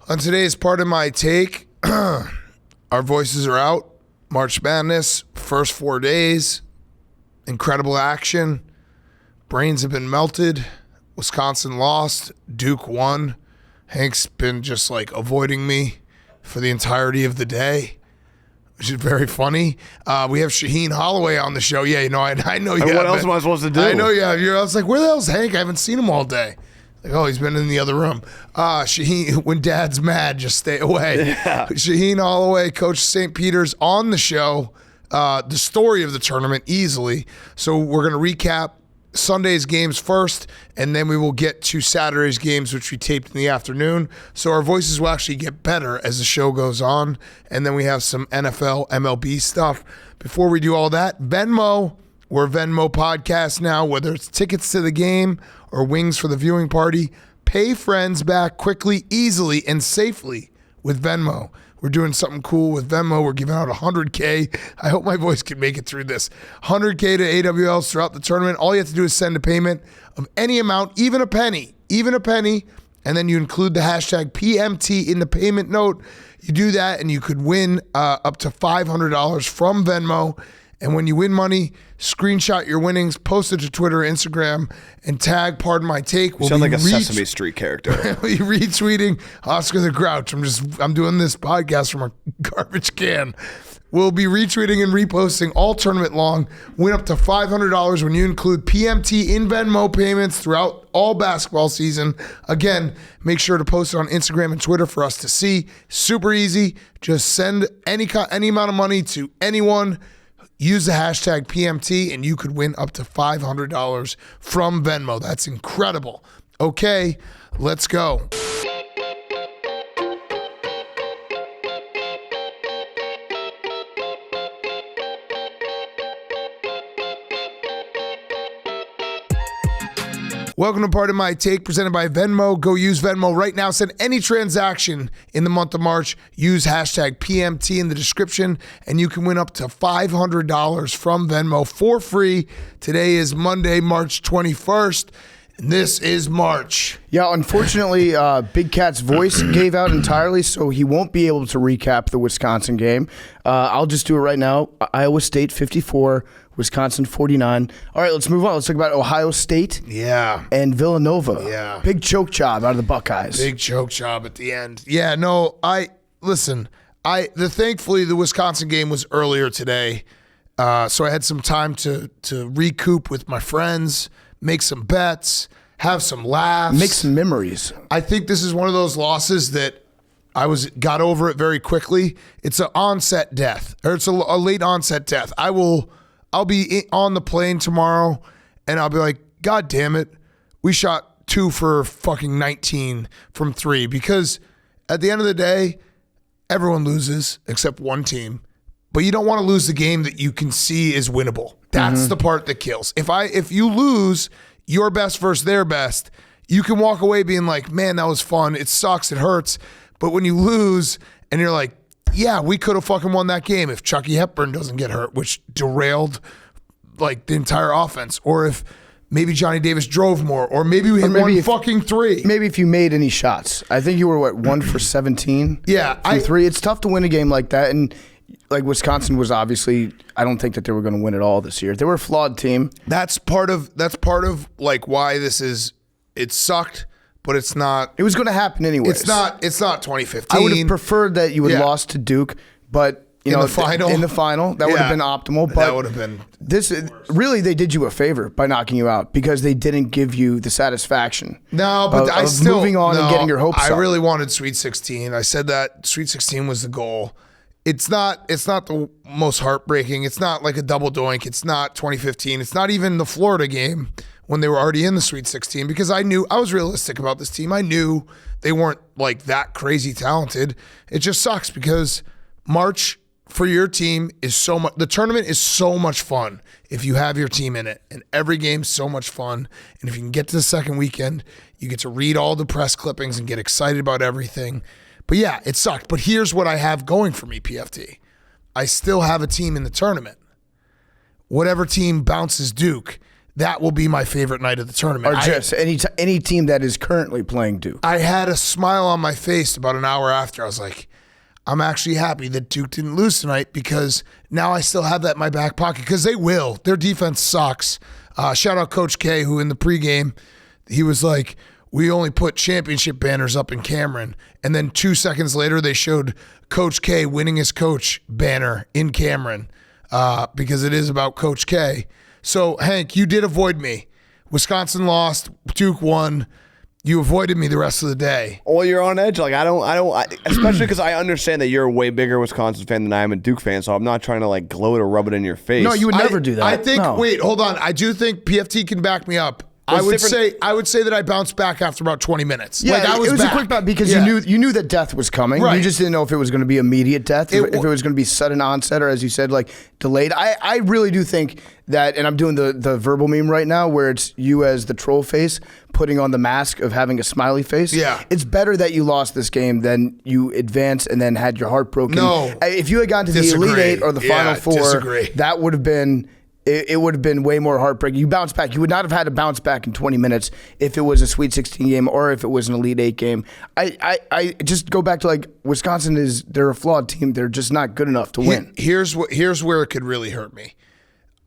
On today's part of my take, our voices are out. March Madness, first 4 days, incredible action. Brains have been melted. Wisconsin lost. Duke won. Hank's been just like avoiding me for the entirety of the day, which is very funny. We have Shaheen Holloway on the show. Yeah, I know you. What else am I supposed to do? I know you have. I was like, where the hell's Hank? I haven't seen him all day. Like, oh, he's been in the other room. Shaheen, when Dad's mad, just stay away. Yeah. Shaheen Holloway, Coach St. Peter's, on the show. The story of the tournament easily. So we're going to recap Sunday's games first, and then we will get to Saturday's games, which we taped in the afternoon. So our voices will actually get better as the show goes on. And then we have some NFL, MLB stuff. Before we do all that, Venmo. We're a Venmo podcast now, whether it's tickets to the game or wings for the viewing party. Pay friends back quickly, easily, and safely with Venmo. We're doing something cool with Venmo. We're giving out $100K. I hope my voice can make it through this. $100K to AWLs throughout the tournament. All you have to do is send a payment of any amount, even a penny, and then you include the hashtag PMT in the payment note. You do that, and you could win up to $500 from Venmo. And when you win money, screenshot your winnings, post it to Twitter, Instagram, and tag Pardon My Take. You sound like a Sesame Street character. We'll be retweeting Oscar the Grouch. I'm doing this podcast from a garbage can. We'll be retweeting and reposting all tournament long. Win up to $500 when you include PMT in Venmo payments throughout all basketball season. Again, make sure to post it on Instagram and Twitter for us to see. Super easy. Just send any amount of money to anyone. Use the hashtag PMT, and you could win up to $500 from Venmo. That's incredible. Okay, let's go. Welcome to Part of My Take, presented by Venmo. Go use Venmo right now. Send any transaction in the month of March. Use hashtag PMT in the description, and you can win up to $500 from Venmo for free. Today is Monday, March 21st, and this is March. Yeah, unfortunately, Big Cat's voice gave out entirely, so he won't be able to recap the Wisconsin game. I'll just do it right now. Iowa State 54, Wisconsin 49. All right, let's move on. Let's talk about Ohio State. Yeah. And Villanova. Yeah. Big choke job out of the Buckeyes. Big choke job at the end. Yeah, no, thankfully the Wisconsin game was earlier today. So I had some time to recoup with my friends, make some bets, have some laughs. Make some memories. I think this is one of those losses that got over it very quickly. It's an onset death, or it's a late onset death. I'll be on the plane tomorrow, and I'll be like, God damn it, we shot 2 for fucking 19 from 3. Because at the end of the day, everyone loses except one team. But you don't want to lose the game that you can see is winnable. That's the part that kills. If you lose your best versus their best, you can walk away being like, man, that was fun. It sucks. It hurts. But when you lose and you're like, yeah, we could have fucking won that game if Chucky Hepburn doesn't get hurt, which derailed like the entire offense. Or if maybe Johnny Davis drove more, or maybe we hit fucking 3. Maybe if you made any shots. I think you were, 1 for 17? Yeah. From 3. It's tough to win a game like that. And like Wisconsin was obviously, I don't think that they were going to win it all this year. They were a flawed team. That's part of like why this is, it sucked. But it's not. It was going to happen anyways. It's not 2015. I would have preferred that you would have lost to Duke, but in the final, that would have been optimal. But that would have been really, they did you a favor by knocking you out because they didn't give you the satisfaction. No, but I still moving on and getting your hopes up. I really wanted Sweet 16. I said that Sweet 16 was the goal. It's not the most heartbreaking. It's not like a double doink. It's not 2015. It's not even the Florida game when they were already in the Sweet 16, because I was realistic about this team. I knew they weren't like that crazy talented. It just sucks because March for your team is so much. The tournament is so much fun if you have your team in it, and every game's so much fun. And if you can get to the second weekend, you get to read all the press clippings and get excited about everything. But yeah, it sucked. But here's what I have going for me, PFT. I still have a team in the tournament. Whatever team bounces Duke, that will be my favorite night of the tournament. Or just any team that is currently playing Duke. I had a smile on my face about an hour after. I was like, I'm actually happy that Duke didn't lose tonight because now I still have that in my back pocket because they will. Their defense sucks. Shout out Coach K, who in the pregame, he was like, we only put championship banners up in Cameron. And then 2 seconds later, they showed Coach K winning as coach banner in Cameron because it is about Coach K. So, Hank, you did avoid me. Wisconsin lost, Duke won. You avoided me the rest of the day. Well, you're on edge. Like I don't, especially because I understand that you're a way bigger Wisconsin fan than I am a Duke fan. So I'm not trying to like gloat or rub it in your face. No, you would never do that. I think. No. Wait, hold on. I do think PFT can back me up. I would say that I bounced back after about 20 minutes. Yeah, like I was it was back. a quick bout because you knew that death was coming. Right. You just didn't know if it was going to be immediate death, if it was going to be sudden onset, or as you said, like delayed. I really do think that, and I'm doing the verbal meme right now where it's you as the troll face putting on the mask of having a smiley face. Yeah. It's better that you lost this game than you advance and then had your heart broken. No. If you had gone to the Elite Eight or the Final Four, disagree. that would have been... It would have been way more heartbreaking. You bounce back. You would not have had to bounce back in 20 minutes if it was a Sweet 16 game or if it was an Elite 8 game. I just go back to like Wisconsin they're a flawed team. They're just not good enough to win. Here's where it could really hurt me.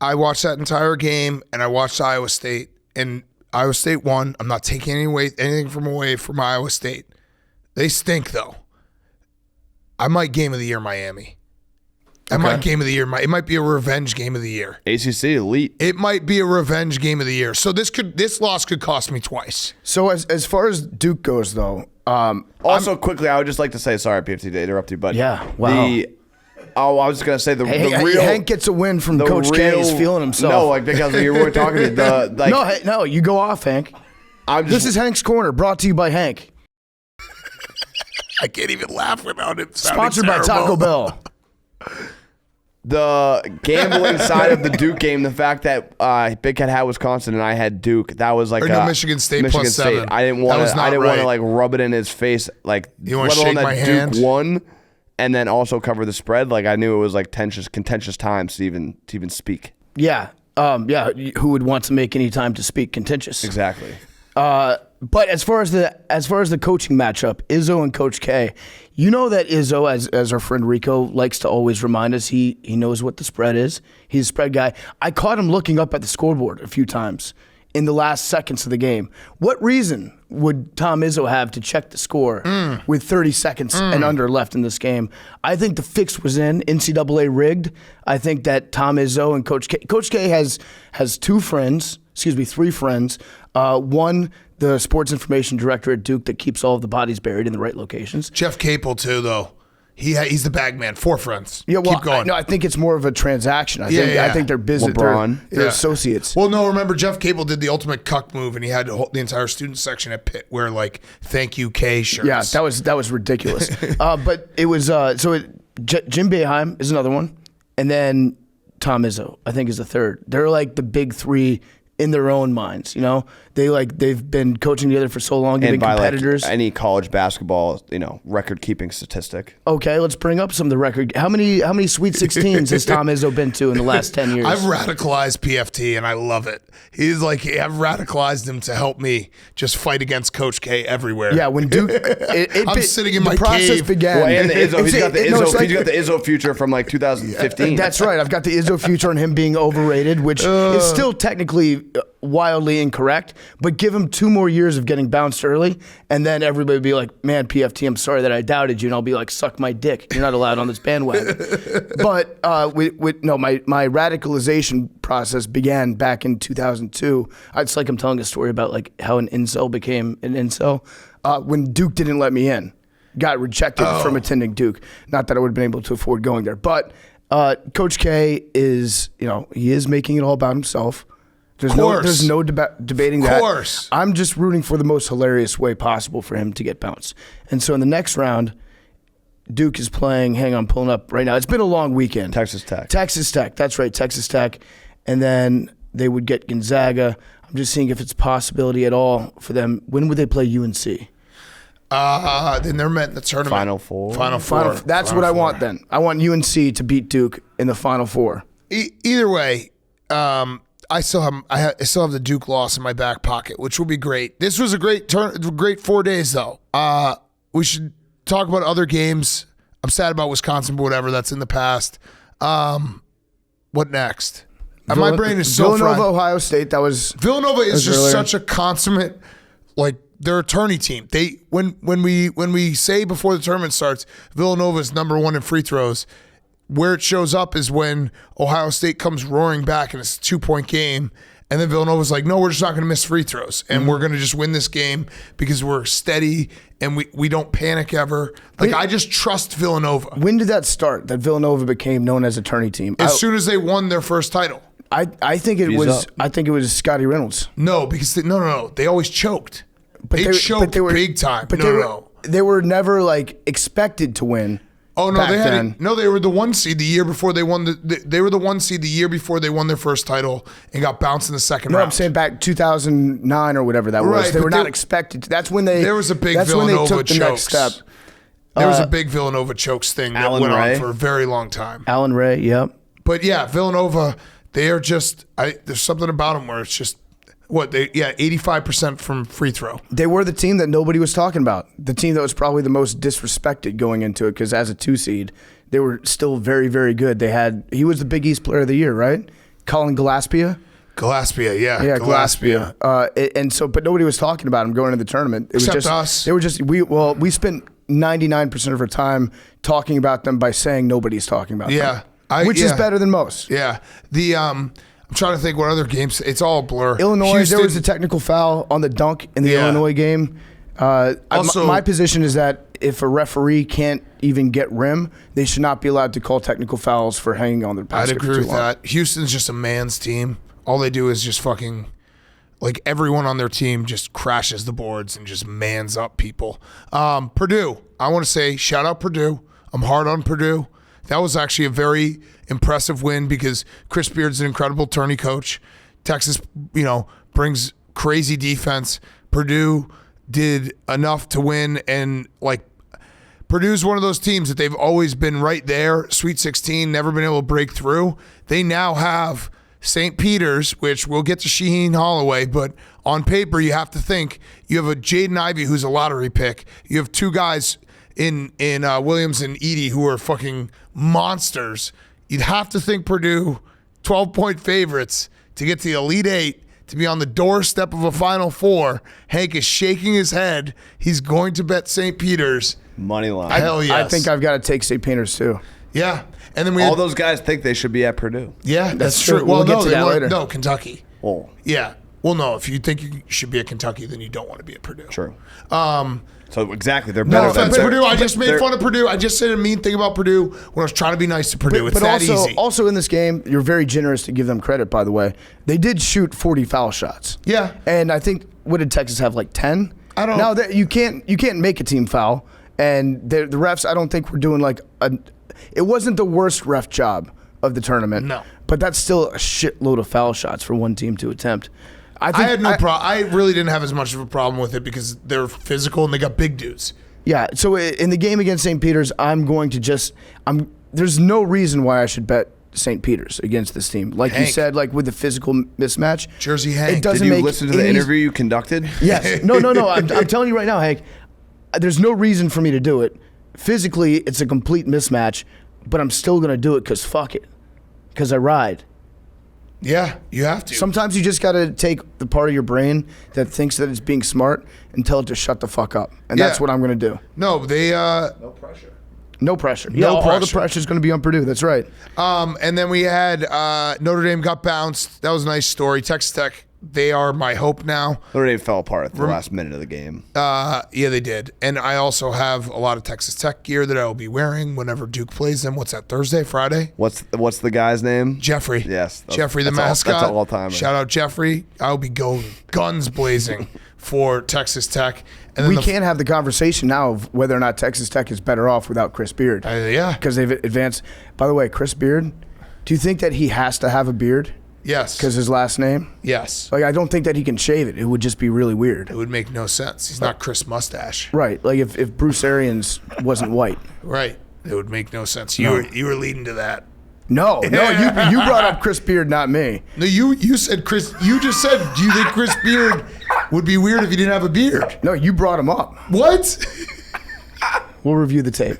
I watched that entire game and I watched Iowa State and Iowa State won. I'm not taking anything away from Iowa State. They stink though. I might game of the year Miami. It might game of the year. It might be a revenge game of the year. ACC Elite. It might be a revenge game of the year. So this loss could cost me twice. So as far as Duke goes, though, Also, quickly, I would just like to say, sorry, PFT, to interrupt you, but yeah, wow. I was just gonna say the real Hank gets a win from Coach K. He's feeling himself. No, like because you were talking to no, you go off, Hank. This is Hank's Corner, brought to you by Hank. I can't even laugh without it. Sponsored by Taco Bell. The gambling side of the Duke game, the fact that Big Cat had Wisconsin and I had Duke, that was like Michigan State plus 7. I didn't want to like rub it in his face, like you want to shake my hand. Duke won, and then also cover the spread. Like I knew it was like contentious times to even speak. Yeah, who would want to make any time to speak contentious? Exactly. But as far as the coaching matchup, Izzo and Coach K, you know that Izzo, as our friend Rico likes to always remind us, he knows what the spread is. He's a spread guy. I caught him looking up at the scoreboard a few times in the last seconds of the game. What reason would Tom Izzo have to check the score with 30 seconds and under left in this game? I think the fix was in. NCAA rigged. I think that Tom Izzo and Coach K has three friends. One, the sports information director at Duke that keeps all of the bodies buried in the right locations. Jeff Capel too, though. He's the bag man. 4 friends. Yeah, well, keep going. I think it's more of a transaction. I think they're business. They're associates. Well, no, remember Jeff Capel did the ultimate cuck move, and he had the entire student section at Pitt wear like "Thank You K" shirts. Yeah, that was ridiculous. But it was Jim Boeheim is another one, and then Tom Izzo I think is the third. They're like the big three in their own minds, you know. They've been coaching together for so long. They've been competitors. Like any college basketball, record keeping statistic. Okay, let's bring up some of the record. How many Sweet 16s has Tom Izzo been to in the last 10 years? I've radicalized PFT and I love it. He's like, I've radicalized him to help me just fight against Coach K everywhere. Yeah, when Duke, I'm sitting in my the process cave. began. Well, and the Izzo, he's got the Izzo future from like 2015. That's right. I've got the Izzo future on him being overrated, which is still technically wildly incorrect, but give him 2 more years of getting bounced early, and then everybody would be like, man, PFT, I'm sorry that I doubted you, and I'll be like, suck my dick. You're not allowed on this bandwagon. But my radicalization process began back in 2002. It's like I'm telling a story about like how an incel became an incel. When Duke didn't let me in, got rejected from attending Duke. Not that I would have been able to afford going there, but Coach K is, he is making it all about himself. There's no debating that. Of course. I'm just rooting for the most hilarious way possible for him to get bounced. And so in the next round, Duke is playing, hang on, pulling up right now. It's been a long weekend. Texas Tech. That's right, Texas Tech. And then they would get Gonzaga. I'm just seeing if it's a possibility at all for them. When would they play UNC? Then they're met in the tournament. Final Four. That's what I want then. I want UNC to beat Duke in the Final Four. Either way, I still have the Duke loss in my back pocket, which will be great. This was a great 4 days though. We should talk about other games. I'm sad about Wisconsin, but whatever. That's in the past. What next? My brain is so Villanova, fried. Ohio State. Villanova is just earlier. such a consummate, like their attorney team. They when we say before the tournament starts, Villanova is number 1 in free throws. Where it shows up is when Ohio State comes roaring back and it's a 2-point game. And then Villanova's like, no, we're just not going to miss free throws. And we're going to just win this game because we're steady and we don't panic ever. Like, I just trust Villanova. When did that start, that Villanova became known as a tourney team? As soon as they won their first title. I think it was Scotty Reynolds. No, because no. They always choked. They choked big time. But they were never, like, expected to win. Oh no, then. They were the 1 seed the year before they won they were the 1 seed the year before they won their first title and got bounced in the second round. No, I'm saying back 2009 or whatever that was. They were not expected to. That's when they. There was a big that's Villanova when they took the next chokes. step. There was a big Villanova chokes thing that went on for a very long time. Alan Ray, yep. But yeah, Villanova, they are just there's something about them where it's just 85% from free throw. They were the team that nobody was talking about. The team that was probably the most disrespected going into it because as a 2 seed, they were still very, very good. He was the Big East Player of the Year, right? Colin Gillespie. Gillespie, yeah. Yeah, Gillespie. But nobody was talking about him going into the tournament. Except us. They were just we spent 99% of our time talking about them by saying nobody's talking about them. Which is better than most. Yeah. I'm trying to think what other games. It's all a blur. Illinois, Houston, there was a technical foul on the dunk in the Illinois game. Also, my position is that if a referee can't even get rim, they should not be allowed to call technical fouls for hanging on their basket. I'd agree with that. Houston's just a man's team. All they do is just fucking, like everyone on their team just crashes the boards and just mans up people. Purdue, I want to say shout out Purdue. I'm hard on Purdue. That was actually a very impressive win because Chris Beard's an incredible tourney coach. Texas, brings crazy defense. Purdue did enough to win, and Purdue's one of those teams that they've always been right there, Sweet 16, never been able to break through. They now have St. Peter's, which we'll get to Shaheen Holloway, but on paper you have to think you have a Jaden Ivey who's a lottery pick. You have 2 guys in Williams and Edey who are fucking monsters. You'd have to think Purdue, 12-point favorites to get to the Elite 8, to be on the doorstep of a Final Four. Hank is shaking his head. He's going to bet St. Peter's. Money line. Hell yes. I think I've got to take St. Peter's too. Yeah. And then all those guys think they should be at Purdue. Yeah, that's true. true. We'll get to that later. No, Kentucky. Oh. Yeah. Well, no, if you think you should be at Kentucky, then you don't want to be at Purdue. True. So exactly, they're No better offense, than Purdue. I just made fun of Purdue. I just said a mean thing about Purdue when I was trying to be nice to Purdue. It's that easy. Also in this game, you're very generous to give them credit, by the way. They did shoot 40 foul shots. Yeah. And I think, what did Texas have, like 10? I don't know. Now, you can't make a team foul. And the refs, I don't think were doing it wasn't the worst ref job of the tournament. No. But that's still a shitload of foul shots for one team to attempt. I had no problem. I really didn't have as much of a problem with it because they're physical and they got big dudes. Yeah, so in the game against St. Peter's, there's no reason why I should bet St. Peter's against this team. Like Hank. you said, with the physical mismatch. Jersey Hank. It doesn't Did you make listen to the interview you conducted? Yes. No. I'm telling you right now, Hank, there's no reason for me to do it. Physically, it's a complete mismatch, but I'm still going to do it because fuck it. Because I ride. Yeah, you have to. Sometimes you just got to take the part of your brain that thinks that it's being smart and tell it to shut the fuck up. And that's what I'm going to do. No, they... No pressure. No pressure. No all pressure. the pressure is going to be on Purdue. That's right. And then we had Notre Dame got bounced. That was a nice story. Texas Tech, they are my hope now. Notre Dame fell apart at the last minute of the game. Yeah, they did. And I also have a lot of Texas Tech gear that I will be wearing whenever Duke plays them. What's that, Thursday, Friday? What's the guy's name? Jeffrey. Yes. Jeffrey the mascot. That's all time. Shout out Jeffrey. I'll be going guns blazing for Texas Tech. And then we can't have the conversation now of whether or not Texas Tech is better off without Chris Beard. Yeah. Because they've advanced. By the way, Chris Beard, do you think that he has to have a beard? Yes. Because his last name? Yes. I don't think that he can shave it. It would just be really weird. It would make no sense. He's not Chris Mustache. Right. If Bruce Arians wasn't white. Right. It would make no sense. You were leading to that. No, you brought up Chris Beard, not me. No, you said Chris. You just said, do you think Chris Beard would be weird if he didn't have a beard? No, you brought him up. What? We'll review the tape.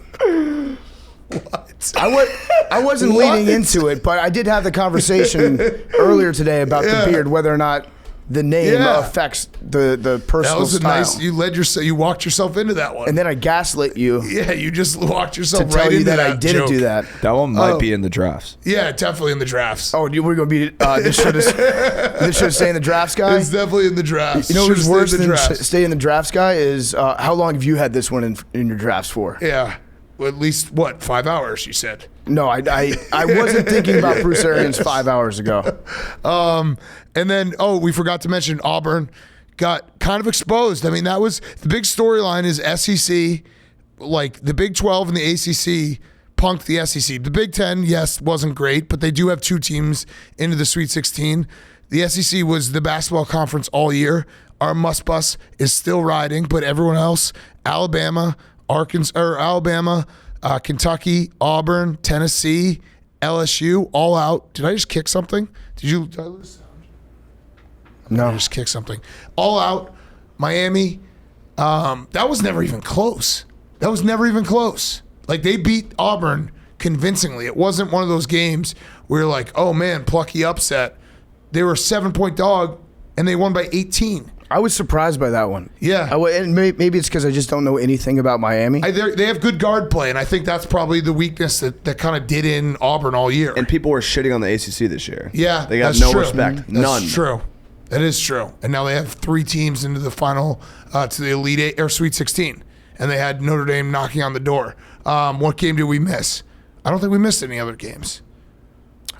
What? I wasn't leading into it, but I did have the conversation earlier today about the beard, whether or not the name affects the personal That was style. You walked yourself into that one. And then I gaslit you. Yeah, you just walked yourself to right tell you into that I didn't joke. do that. That one might be in the drafts. Yeah, definitely in the drafts. Oh, we're gonna be this should stay in the drafts, guy. It's definitely in the drafts. You know who's Should've worse stayed in than the drafts. stay in the drafts, guy? Is how long have you had this one in your drafts for? Yeah, well, at least 5 hours? You said. No, I wasn't thinking about Bruce Arians 5 hours ago. And then we forgot to mention Auburn got kind of exposed. I mean, that was the big storyline. Is SEC, like the Big 12 and the ACC, punked the SEC. The Big 10, yes, wasn't great, but they do have 2 teams into the Sweet 16. The SEC was the basketball conference all year. Our must bus is still riding, but everyone else, Alabama, Kentucky, Auburn, Tennessee, LSU, all out. Did I just kick something? Did I lose sound? No. I just kicked something. All out. Miami. That was never even close. Like, they beat Auburn convincingly. It wasn't one of those games where you're like, oh man, plucky upset. They were a 7-point dog and they won by 18. I was surprised by that one. Yeah. And maybe it's because I just don't know anything about Miami. They have good guard play, and I think that's probably the weakness that kind of did in Auburn all year. And people were shitting on the ACC this year. Yeah, they got that's no true. respect. None. That's true. That is true. And now they have 3 teams into the final, to the Elite Eight or Sweet 16, and they had Notre Dame knocking on the door. What game did we miss? I don't think we missed any other games.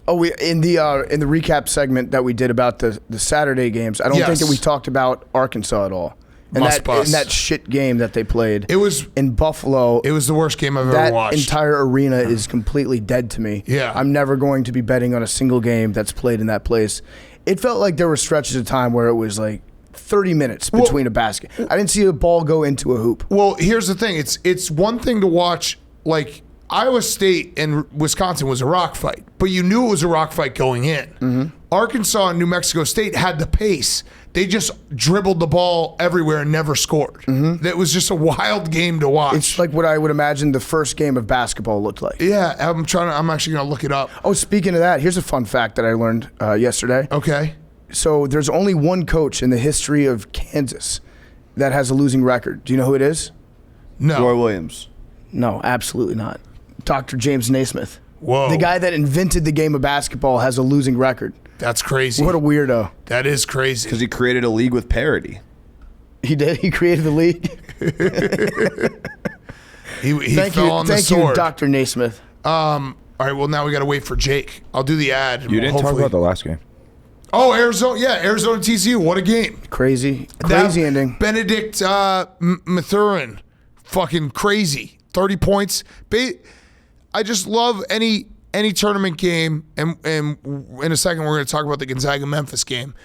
Oh, in the recap segment that we did about the Saturday games, I don't think that we talked about Arkansas at all. And that shit game that they played. It was in Buffalo. It was the worst game I've ever watched. That entire arena is completely dead to me. Yeah. I'm never going to be betting on a single game that's played in that place. It felt like there were stretches of time where it was like 30 minutes between a basket. I didn't see a ball go into a hoop. Well, here's the thing. It's one thing to watch, like, Iowa State and Wisconsin was a rock fight, but you knew it was a rock fight going in. Mm-hmm. Arkansas and New Mexico State had the pace. They just dribbled the ball everywhere and never scored. Mm-hmm. It was just a wild game to watch. It's like what I would imagine the first game of basketball looked like. Yeah, I'm actually going to look it up. Oh, speaking of that, here's a fun fact that I learned yesterday. Okay. So there's only one coach in the history of Kansas that has a losing record. Do you know who it is? No. Roy Williams. No, absolutely not. Dr. James Naismith. Whoa. The guy that invented the game of basketball has a losing record. That's crazy. What a weirdo. That is crazy. Because he created a league with parity. He did? He created the league? he thank fell you, on the thank sword. you, Dr. Naismith. All right, well, now we got to wait for Jake. I'll do the ad. You didn't talk about the last game. Oh, Arizona. Yeah, Arizona TCU. What a game. Crazy ending. Benedict Mathurin. Fucking crazy. 30 points. I just love any tournament game, and in a second we're going to talk about the Gonzaga-Memphis game,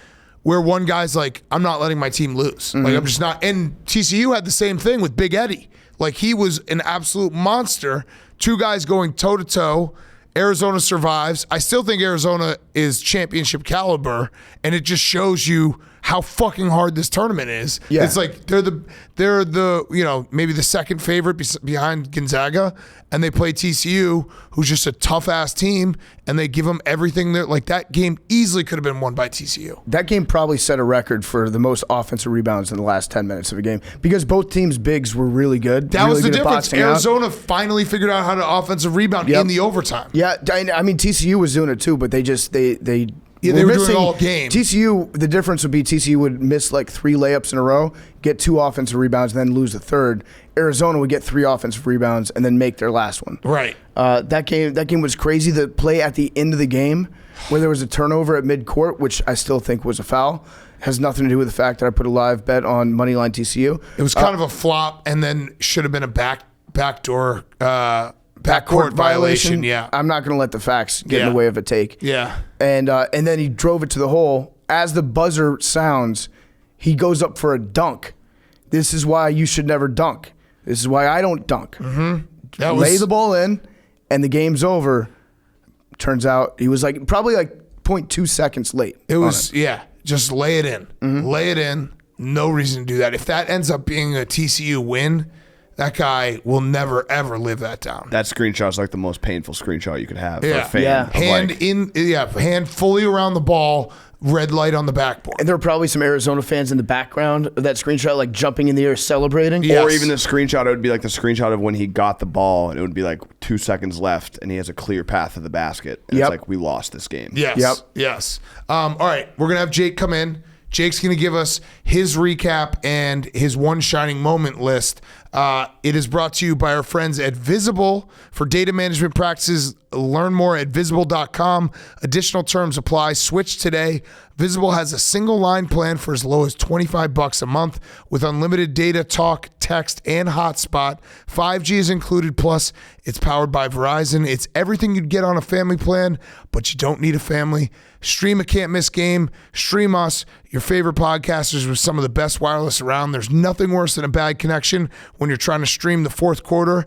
where one guy's like, I'm not letting my team lose. Like, I'm just not. And TCU had the same thing with Big Eddie. Like, he was an absolute monster. 2 guys going toe-to-toe. Arizona survives. I still think Arizona is championship caliber, and it just shows you how fucking hard this tournament is. Yeah. It's like they're the maybe the second favorite behind Gonzaga, and they play TCU, who's just a tough ass team, and they give them everything. Like, that game easily could have been won by TCU. That game probably set a record for the most offensive rebounds in the last 10 minutes of a game because both teams' bigs were really good. That really was the good at difference. boxing out. Arizona finally figured out how to offensive rebound in the overtime. Yeah, I mean TCU was doing it too, but they they were doing it all game. TCU, the difference would be TCU would miss like 3 layups in a row, get 2 offensive rebounds, and then lose the third. Arizona would get 3 offensive rebounds and then make their last one. Right. That game was crazy. The play at the end of the game where there was a turnover at midcourt, which I still think was a foul, has nothing to do with the fact that I put a live bet on Moneyline TCU. It was kind of a flop, and then should have been a backdoor backcourt violation. Yeah. I'm not going to let the facts get in the way of a take. Yeah. And then he drove it to the hole. As the buzzer sounds, he goes up for a dunk. This is why you should never dunk. This is why I don't dunk. Mm-hmm. Lay the ball in, and the game's over. Turns out he was like probably like 0.2 seconds late. It was, just lay it in. Lay it in. No reason to do that. If that ends up being a TCU win, that guy will never, ever live that down. That screenshot's like the most painful screenshot you could have Yeah. for a fan. Yeah. Hand fully around the ball, red light on the backboard. And there were probably some Arizona fans in the background of that screenshot, like jumping in the air, celebrating. Yes. Or even the screenshot, it would be like the screenshot of when he got the ball, and it would be like 2 seconds left, and he has a clear path to the basket. And it's like, we lost this game. Yes. Yep. Yes. All right. We're going to have Jake come in. Jake's going to give us his recap and his one shining moment list. It is brought to you by our friends at Visible. For data management practices, learn more at visible.com. Additional terms apply. Switch today. Visible has a single line plan for as low as $25 a month with unlimited data, talk, text, and hotspot. 5G is included, plus it's powered by Verizon. It's everything you'd get on a family plan, but you don't need a family. Stream a can't miss game. Stream us, your favorite podcasters, with some of the best wireless around. There's nothing worse than a bad connection when you're trying to stream the fourth quarter.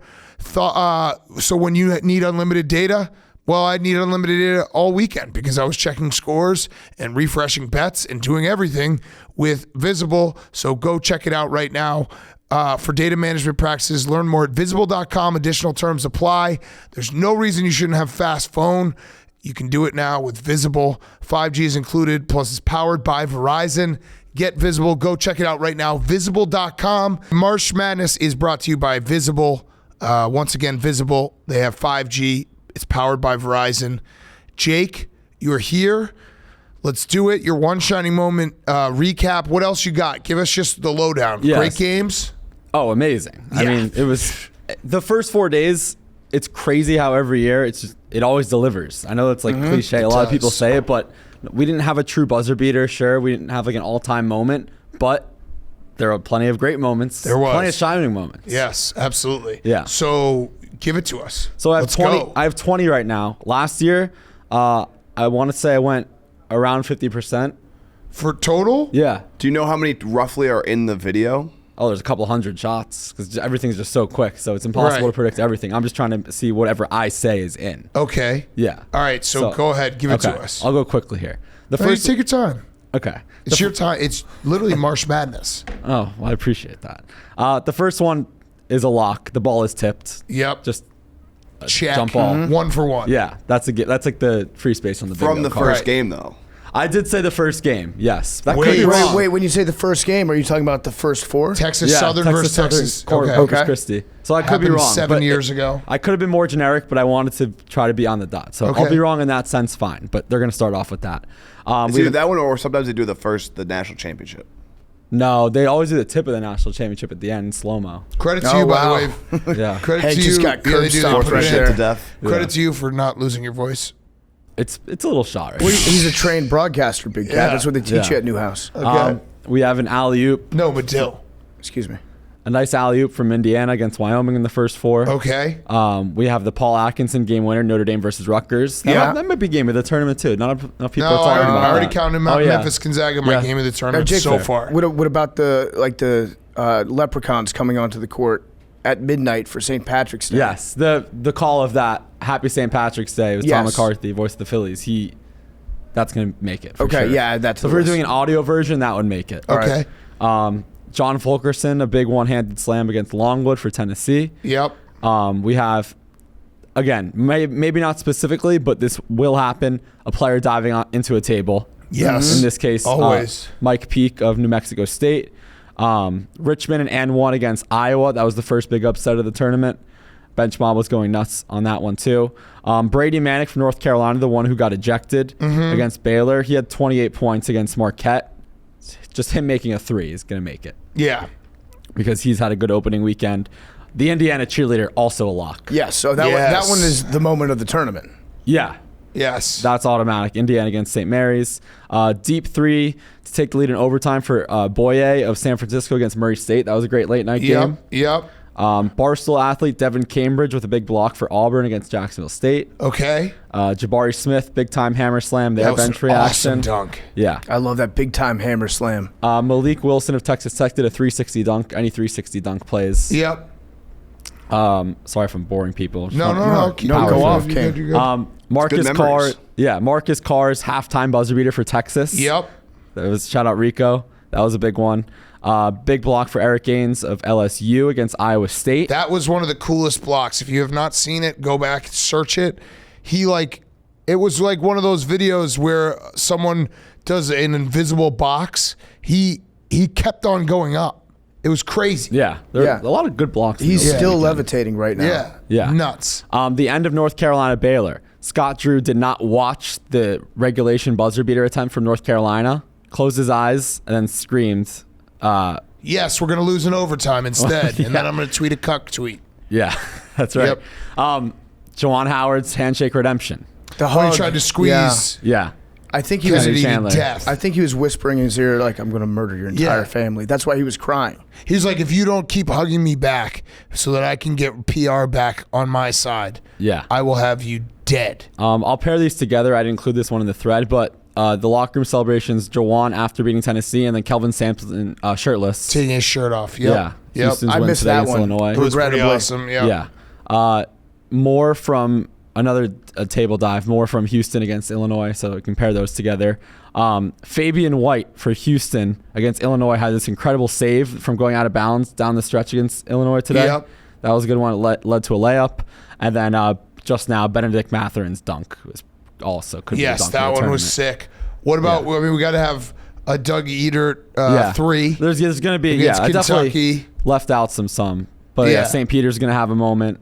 So when you need unlimited data, well, I need unlimited data all weekend because I was checking scores and refreshing bets and doing everything with Visible. So go check it out right now. For data management practices, learn more at visible.com. Additional terms apply. There's no reason you shouldn't have fast phone. You can do it now with Visible. 5G is included, plus it's powered by Verizon. Get Visible. Go check it out right now. Visible.com. March Madness is brought to you by Visible. Once again, Visible. They have 5G. It's powered by Verizon. Jake, you're here. Let's do it. Your one shining moment recap. What else you got? Give us just the lowdown. Yes. Great games. Oh, amazing. I mean, it was the first 4 days. It's crazy how every year it always delivers. I know that's like cliche. A lot of people say it, but we didn't have a true buzzer beater. Sure, we didn't have like an all-time moment, but there were plenty of great moments. There was plenty of shining moments. Yes, absolutely. Yeah. So give it to us. So I have Let's 20. go. I have 20 right now. Last year, I want to say I went around 50%. For total? Yeah. Do you know how many roughly are in the video? Oh, there's a couple hundred shots because everything's just so quick. So it's impossible Right. to predict everything. I'm just trying to see whatever I say is in. Okay. Yeah. All right, so go ahead. Give it to us. I'll go quickly here. The No, you first. take your time. Okay. It's your time. It's literally March Madness. Oh, well, I appreciate that. The first one is a lock. The ball is tipped. Yep. Just check. jump ball. 1 for 1. Yeah, that's like the free space on the From bingo the card. first Right. game, though. I did say the first game. Yes, that Wait, could be wrong. Wait, when you say the first game, are you talking about the first four? Texas Yeah, Southern versus Southern, Texas. Corpus Okay. Christi. So I could be Happened wrong. 7 but years ago. I could have been more generic, but I wanted to try to be on the dot. So Okay. I'll be wrong in that sense. Fine, but they're going to start off with that. It's either that one or sometimes they do the national championship. No, they always do the tip of the national championship at the end in slow mo. Credit to Oh, you, by wow. the way. Yeah, Credit Hank to just you. got they curb do. They stomped put it right in. there. To death. Credit to you for not losing your voice. it's a little shot. Right? Well, he's a trained broadcaster, Big Cat. Yeah. That's what they teach Yeah. you at Newhouse. Okay. We have an alley oop, No, Medill. Excuse me. a nice alley oop from Indiana against Wyoming in the first 4. Okay. We have the Paul Atkinson game winner, Notre Dame versus Rutgers. That might be game of the tournament too. Not enough people No, are talking about I already that. counted Oh, yeah. Memphis Gonzaga my Yeah. game of the tournament Jake, so far. What about the leprechauns coming onto the court at midnight for St. Patrick's Day? Yes, the call of that Happy St. Patrick's Day was Tom Yes. McCarthy, voice of the Phillies. That's gonna make it. For Okay, sure. yeah, that's So if the we're list. doing an audio version, that would make it. Okay. John Fulkerson, a big one-handed slam against Longwood for Tennessee. Yep. We have, again, maybe not specifically, but this will happen. A player diving into a table. Yes. In this case, Always. Mike Peake of New Mexico State. Richmond and 1 against Iowa. That was the first big upset of the tournament. Bench mob was going nuts on that one too. Brady Manick from North Carolina, the one who got ejected against Baylor. He had 28 points against Marquette. Just him making a 3 is going to make it Yeah. because he's had a good opening weekend. The Indiana cheerleader, also a lock. Yes, so that Yes. one is the moment of the tournament. Yeah, Yes. that's automatic. Indiana against St. Mary's. Deep 3 to take the lead in overtime for Boye of San Francisco against Murray State. That was a great late night game. Yep. Barstool athlete Devin Cambridge with a big block for Auburn against Jacksonville State. Okay. Jabari Smith, big time hammer slam, their That was bench an reaction. awesome dunk. Yeah. I love that big time hammer slam. Malik Wilson of Texas Tech did a 360 dunk. Any 360 dunk plays. Yep. Sorry if I'm boring people. No. Go off, You're good, King. you're good. Marcus Good Carr. memories. Yeah, Marcus Carr's halftime buzzer beater for Texas. Yep. That was shout out Rico. That was a big one. Big block for Eric Gaines of LSU against Iowa State. That was one of the coolest blocks. If you have not seen it, go back, search it. It was like one of those videos where someone does an invisible box. He kept on going up. It was crazy. Yeah, there are a lot of good blocks. He's in the still weekend. levitating right now. Yeah. Nuts. The end of North Carolina Baylor. Scott Drew did not watch the regulation buzzer beater attempt from North Carolina, closed his eyes, and then screamed. Yes, we're going to lose in overtime instead. And then I'm going to tweet a cuck tweet. Yeah, that's right. Yep. Juwan Howard's handshake redemption. The When hug. he tried to squeeze Yeah. I think he Kennedy was. to Chandler. death. I think he was whispering in his ear like, "I'm going to murder your entire Yeah. family." That's why he was crying. He's like, if you don't keep hugging me back so that I can get PR back on my side, Yeah. I will have you dead. I'll pair these together. I didn't include this one in the thread, but the locker room celebrations, Juwan after beating Tennessee, and then Kelvin Sampson shirtless. Taking his shirt off. Yep. Yeah. Yep. Houston's I win missed today that against one. Illinois. It was pretty Regrettably. awesome. Yeah. Yeah. More from another table dive, more from Houston against Illinois, so compare those together. Fabian White for Houston against Illinois had this incredible save from going out of bounds down the stretch against Illinois today. Yep. That was a good one. It led to a layup. And then just now, Benedict Matherin's dunk was also could be a Yes, dunk that of the one was tournament. sick. What about, Yeah. I mean, we got to have a Doug Eater 3. There's going to be, Against I definitely Kentucky. left out some. But yeah, Yeah. St. Peter's going to have a moment.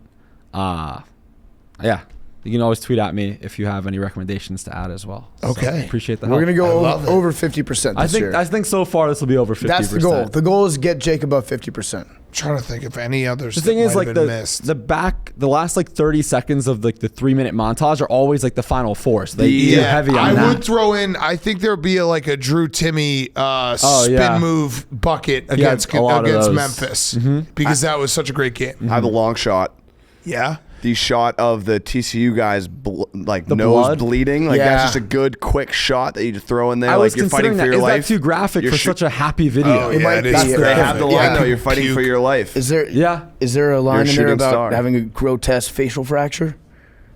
Yeah. You can always tweet at me if you have any recommendations to add as well. So Okay. appreciate the We're help. going to go love it. over 50% this year. I think so far this will be over 50%. That's the goal. The goal is get Jake above 50%. Trying to think if any others The thing that is, might like have been missed. the last like 30 seconds of like the 3-minute montage are always like the final four. So they're heavy on I that. would throw in. I think there would be like a Drew Timmy spin yeah. move bucket had against a lot of those. Memphis because that was such a great game. I have a long shot. Yeah, The shot of the TCU guys nose blood? bleeding, like Yeah. that's just a good quick shot that you just throw in there. I was like you're fighting considering for that. your Is life. that too graphic You're for such a happy video? Oh, yeah, might it be. is. They They have the line Yeah. though. You're fighting Puke. for your life. Is there? Yeah. Is there a line in there shooting about star. having a grotesque facial fracture?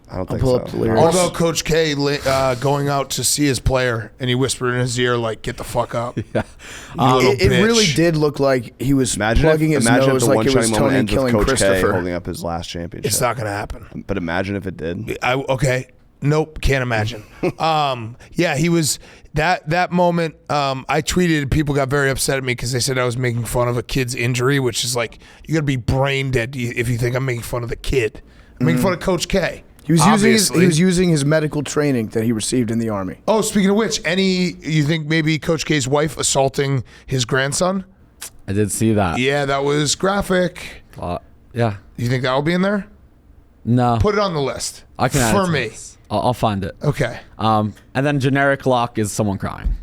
I don't I'll think pull so. up the lyrics. What about Coach K going out to see his player and he whispered in his ear like, "Get the fuck up." Yeah. You little It really bitch. did look like he was plugging his imagine nose if the like it was one-shining moment Tony ends with killing Coach K Christopher. holding up his last championship. It's not going to happen. But imagine if it did. Okay. Nope, can't imagine. Yeah, he was that moment. I tweeted and people got very upset at me because they said I was making fun of a kid's injury, which is like you got to be brain dead if you think I'm making fun of the kid. I'm making fun of Coach K. He was obviously. using his medical training that he received in the Army. Oh, speaking of which, you think maybe Coach K's wife assaulting his grandson? I did see that. Yeah, that was graphic. Yeah. You think that will be in there? No. Put it on the list. I can add it for to me. this. I'll find it. Okay. And then generic lock is someone crying.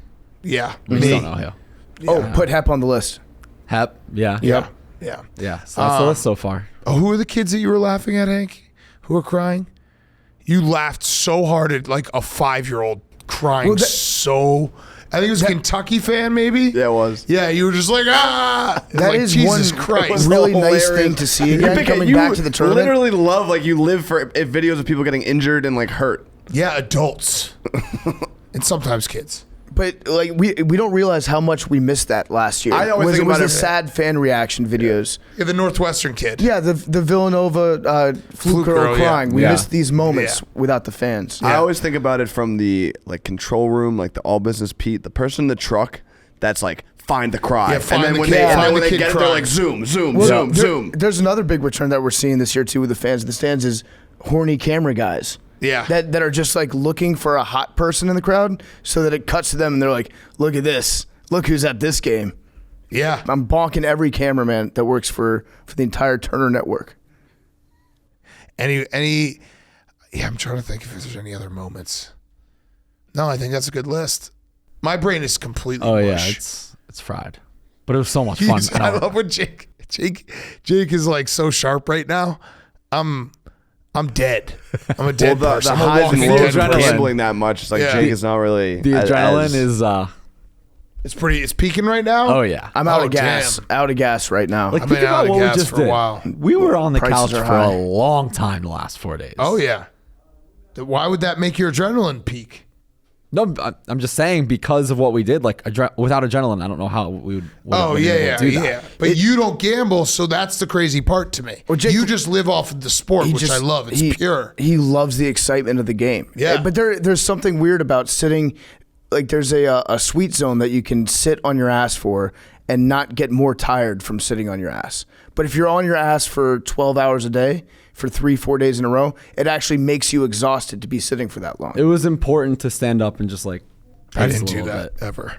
Yeah. We just Me. don't know who. Oh, put Hep on the list. Hep. Yeah. Yeah. Yeah. Yeah. So that's the list so far. Oh, who are the kids that you were laughing at, Hank? Who are crying? You laughed so hard at like a 5-year-old crying Well, I think it was a Kentucky fan, maybe? Yeah, it was. Yeah, you were just like, ah! It's That like, is Jesus one Christ. really nice hilarious. thing to see again coming back to the tournament. Literally love you live for videos of people getting injured and like hurt. Yeah, adults. And sometimes kids. But like we don't realize how much we missed that last year. I always was, think it was about the it- sad fan reaction videos. Yeah, the Northwestern kid. Yeah, the Villanova fluke girl girl, yeah. crying. We Yeah. missed these moments Yeah. without the fans. I always think about it from the like control room, like the all business Pete, the person in the truck that's like find the cry, Yeah, find and then the when kid- they find and then the when they kid get it, they're crying. like zoom, zoom, Well, zoom, there- zoom. There's another big return that we're seeing this year too with the fans in the stands is horny camera guys. Yeah. That are just like looking for a hot person in the crowd so that it cuts to them and they're like, look at this. Look who's at this game. Yeah. I'm bonking every cameraman that works for the entire Turner network. Yeah, I'm trying to think if there's any other moments. No, I think that's a good list. My brain is completely Yeah. mush. It's fried. But it was so much fun. I love when Jake is like so sharp right now. I'm dead. I'm a dead Well, person. the I'm a highs walking and lows dead of adrenaline. person. gambling that much. It's like Yeah. Jake is not really The as- adrenaline as- is It's peaking right now? Oh yeah. I'm out Oh, of gas. damn. Out of gas right now. Like I've think been out about of what we gas just for did. a while. We were on the Prices couch are for a high. long time the last 4 days. Oh, yeah. Why would that make your adrenaline peak? No, I'm just saying because of what we did. Like without adrenaline, I don't know how we would. Oh, have been able to do that. yeah. But you don't gamble, so that's the crazy part to me. Well, Jake- you just live off of the sport, He which just- I love. It's he- pure. He loves the excitement of the game. Yeah. But there's something weird about sitting. Like there's a sweet zone that you can sit on your ass for and not get more tired from sitting on your ass. But if you're on your ass for 12 hours a day for 3-4 days in a row, it actually makes you exhausted to be sitting for that long. It was important to stand up and just like. I pace a didn't do little that bit. ever.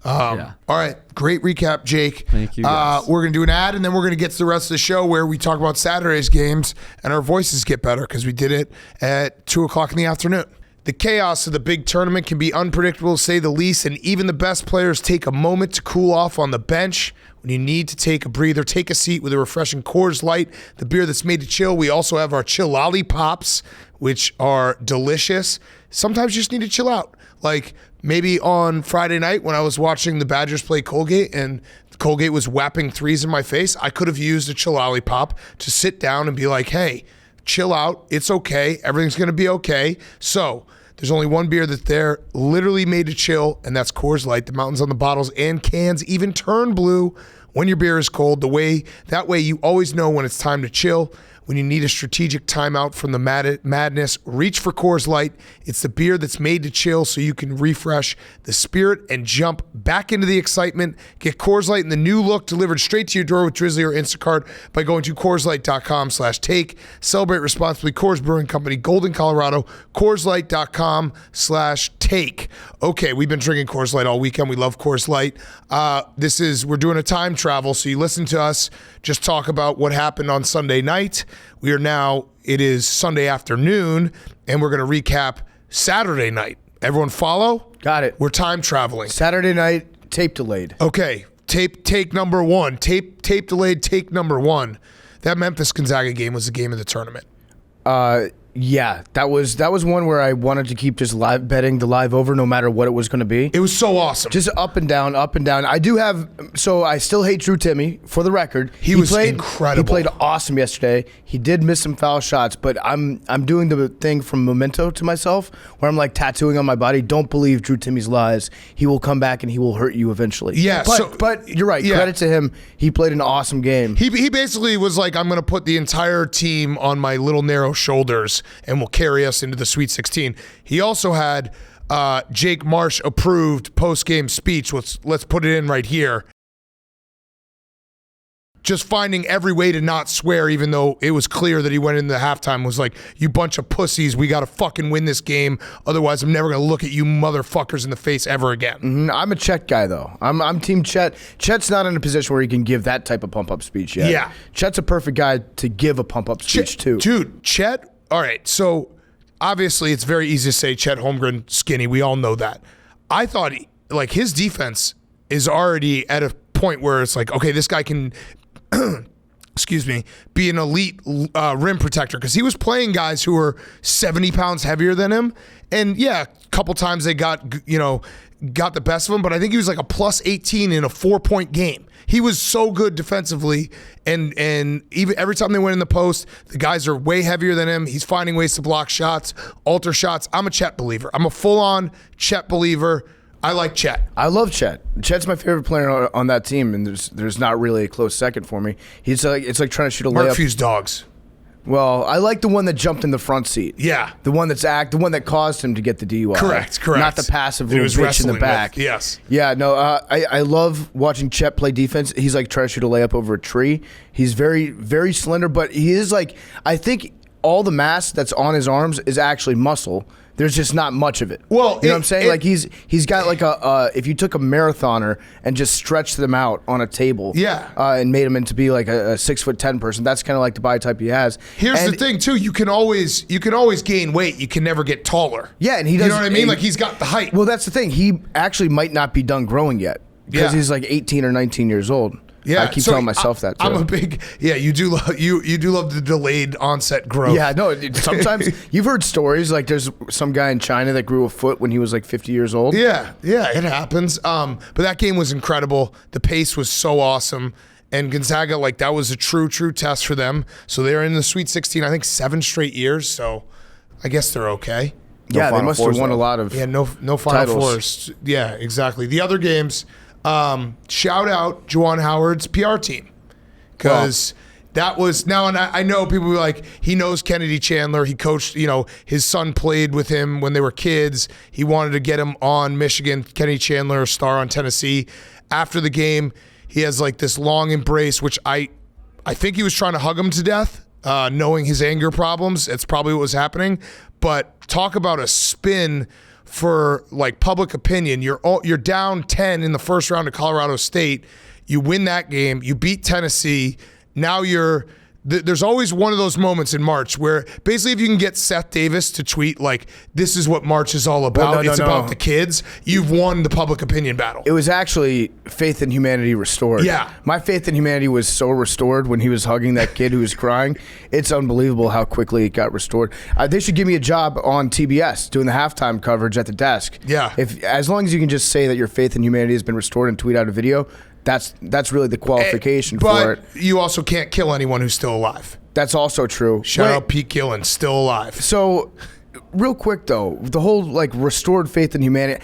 Yeah. All right, great recap, Jake. Thank you, guys. We're going to do an ad, and then we're going to get to the rest of the show where we talk about Saturday's games, and our voices get better because we did it at 2 o'clock in the afternoon. The chaos of the big tournament can be unpredictable, to say the least, and even the best players take a moment to cool off on the bench. When you need to take a breather, take a seat with a refreshing Coors Light, the beer that's made to chill. We also have our chill lollipops, which are delicious. Sometimes you just need to chill out. Like maybe on Friday night when I was watching the Badgers play Colgate and Colgate was whapping threes in my face, I could have used a chill lollipop to sit down and be like, hey, chill out. It's okay. Everything's going to be okay. So there's only one beer that's there, literally made to chill, and that's Coors Light. The mountains on the bottles and cans even turn blue when your beer is cold. That way you always know when it's time to chill. When you need a strategic timeout from the madness, reach for Coors Light. It's the beer that's made to chill so you can refresh the spirit and jump back into the excitement. Get Coors Light in the new look delivered straight to your door with Drizzly or Instacart by going to CoorsLight.com/take. Celebrate responsibly. Coors Brewing Company, Golden, Colorado. CoorsLight.com/take. Okay, we've been drinking Coors Light all weekend. We love Coors Light. We're doing a time travel, so you listen to us just talk about what happened on Sunday night. It is Sunday afternoon, and we're going to recap Saturday night. Everyone follow? Got it. We're time traveling. Saturday night, tape delayed. Okay, take number one. Tape delayed, take number one. That Memphis Gonzaga game was the game of the tournament. Yeah, that was one where I wanted to keep just live betting the live over no matter what it was going to be. It was so awesome. Just up and down, up and down. I still hate Drew Timme, for the record. He was incredible. He played awesome yesterday. He did miss some foul shots, but I'm doing the thing from Memento to myself where I'm like tattooing on my body, don't believe Drew Timme's lies. He will come back and he will hurt you eventually. Yeah, but you're right. Yeah. Credit to him. He played an awesome game. He basically was like, I'm going to put the entire team on my little narrow shoulders and will carry us into the Sweet 16. He also had Jake Marsh approved post-game speech. Let's put it in right here. Just finding every way to not swear, even though it was clear that he went into the halftime was like, you bunch of pussies, we got to fucking win this game. Otherwise, I'm never going to look at you motherfuckers in the face ever again. I'm a Chet guy, though. I'm Team Chet. Chet's not in a position where he can give that type of pump-up speech yet. Yeah. Chet's a perfect guy to give a pump-up speech, too. Dude, Chet, all right, so obviously it's very easy to say Chet Holmgren skinny. We all know that. I thought his defense is already at a point where it's like, okay, this guy can be an elite rim protector, because he was playing guys who were 70 pounds heavier than him. And yeah, a couple times they got the best of him, but I think he was like a plus 18 in a 4-point game. He was so good defensively, and even every time they went in the post, the guys are way heavier than him. He's finding ways to block shots, alter shots. I'm a Chet believer. I'm a full-on Chet believer. I like Chet. I love Chet. Chet's my favorite player on that team, and there's not really a close second for me. It's like trying to shoot a layup. Murphy's dogs. Well, I like the one that jumped in the front seat. Yeah. The one the one that caused him to get the DUI. Correct. Not the passive little bitch in the back. Yes. Yeah, no, I love watching Chet play defense. He's like trying to shoot a layup over a tree. He's very, very slender, but he is like, I think all the mass that's on his arms is actually muscle. There's just not much of it. Well, you know what I'm saying? Like he's got like if you took a marathoner and just stretched them out on a table, and made him into be like a 6'10" person, that's kind of like the body type he has. Here's the thing too: you can always gain weight. You can never get taller. Yeah, and he does. You know what I mean? Like he's got the height. Well, that's the thing. He actually might not be done growing yet because he's like 18 or 19 years old. Yeah, I keep telling myself that too. I'm a big You do love you do love the delayed onset growth. Yeah, no. Sometimes you've heard stories like there's some guy in China that grew a foot when he was like 50 years old. Yeah, it happens. But that game was incredible. The pace was so awesome, and Gonzaga, like, that was a true test for them. So they're in the Sweet 16, I think 7 straight years. So I guess they're okay. Yeah, they must have won a lot of no Final titles. Fours. Yeah, exactly. The other games, shout out Juwan Howard's PR team, because that was now, and I know people were like, he knows Kennedy Chandler. He coached, his son played with him when they were kids. He wanted to get him on Michigan. Kennedy Chandler, a star on Tennessee. After the game, he has like this long embrace, which I think he was trying to hug him to death, knowing his anger problems. It's probably what was happening. But talk about a spin for like public opinion. You're down 10 in the first round of Colorado State. You win that game. You beat Tennessee. Now there's always one of those moments in March where basically if you can get Seth Davis to tweet like, this is what March is all about. No, it's about the kids. You've won the public opinion battle. It was actually faith in humanity restored. Yeah. My faith in humanity was so restored when he was hugging that kid who was crying. It's unbelievable how quickly it got restored. They should give me a job on TBS doing the halftime coverage at the desk. Yeah. As long as you can just say that your faith in humanity has been restored and tweet out a video, that's really the qualification for it. But you also can't kill anyone who's still alive. That's also true. Shout out Pete Gillen, still alive. So, real quick though, the whole like restored faith in humanity,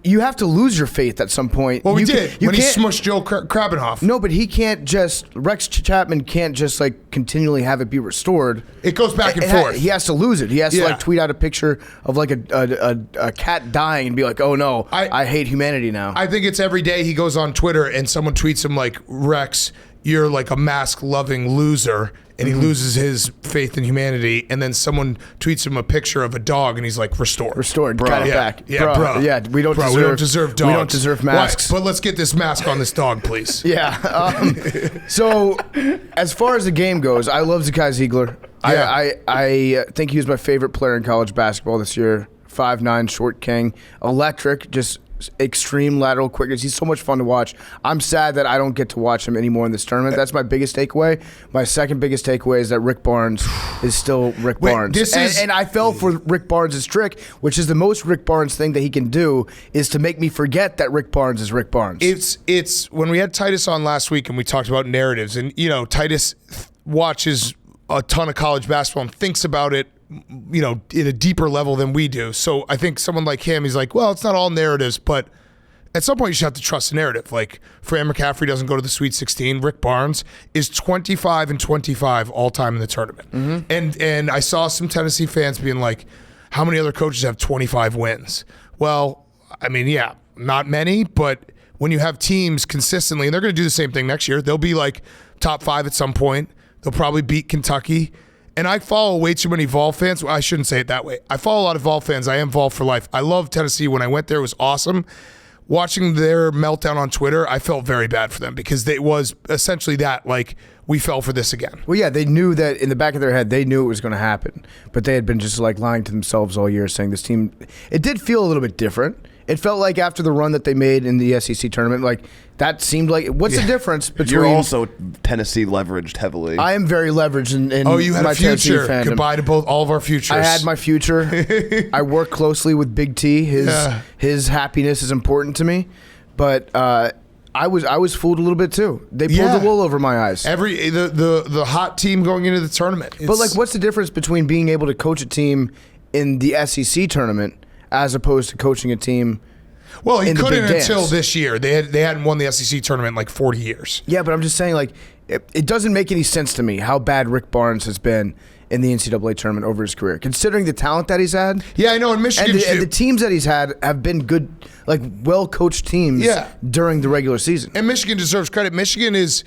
you have to lose your faith at some point. Well, we did when he smushed Joe Krabenhoff. No, but he can't just, Rex Chapman can't just like continually have it be restored. It goes back and forth. He has to lose it. He has to like tweet out a picture of like a cat dying and be like, oh no, I hate humanity now. I think it's every day he goes on Twitter and someone tweets him like, Rex, you're like a mask-loving loser. And he loses his faith in humanity, and then someone tweets him a picture of a dog, and he's like, "Restored, bro. Got it back, bro. Yeah, we don't deserve dogs. We don't deserve masks. But let's get this mask on this dog, please." Yeah. So, as far as the game goes, I love Zakai Ziegler. Yeah. I think he was my favorite player in college basketball this year. 5'9", short king, electric, just extreme lateral quickness. He's so much fun to watch. I'm sad that I don't get to watch him anymore in this tournament. That's my biggest takeaway. My second biggest takeaway is that Rick Barnes is still Rick Barnes. And I fell for Rick Barnes' trick, which is the most Rick Barnes thing that he can do, is to make me forget that Rick Barnes is Rick Barnes. It's when we had Titus on last week and we talked about narratives, and Titus watches a ton of college basketball and thinks about it in a deeper level than we do. So I think someone like him, he's like, well, it's not all narratives, but at some point you should have to trust the narrative. Like, Fran McCaffrey doesn't go to the Sweet 16. Rick Barnes is 25-25 all time in the tournament. Mm-hmm. And I saw some Tennessee fans being like, how many other coaches have 25 wins? Well, I mean, yeah, not many, but when you have teams consistently, and they're going to do the same thing next year, they'll be like top 5 at some point. They'll probably beat Kentucky. And I follow way too many Vol fans. Well, I shouldn't say it that way. I follow a lot of Vol fans. I am Vol for life. I love Tennessee. When I went there, it was awesome. Watching their meltdown on Twitter, I felt very bad for them because it was essentially that, like, we fell for this again. Well, yeah, they knew that in the back of their head, they knew it was going to happen. But they had been just like lying to themselves all year, saying this team, it did feel a little bit different. It felt like after the run that they made in the SEC tournament, like that seemed like, what's the difference between... You're also Tennessee leveraged heavily. I am very leveraged in you had my a future. Tennessee fandom. Goodbye to all of our futures. I had my future. I work closely with Big T. His happiness is important to me. But I was fooled a little bit too. They pulled the wool over my eyes. The hot team going into the tournament. But like, what's the difference between being able to coach a team in the SEC tournament as opposed to coaching a team? Well, he couldn't until this year. They hadn't won the SEC tournament in like 40 years. Yeah, but I'm just saying, like, it doesn't make any sense to me how bad Rick Barnes has been in the NCAA tournament over his career, considering the talent that he's had. Yeah, I know. In Michigan, and the teams that he's had have been good, like well-coached teams during the regular season. And Michigan deserves credit. Michigan is,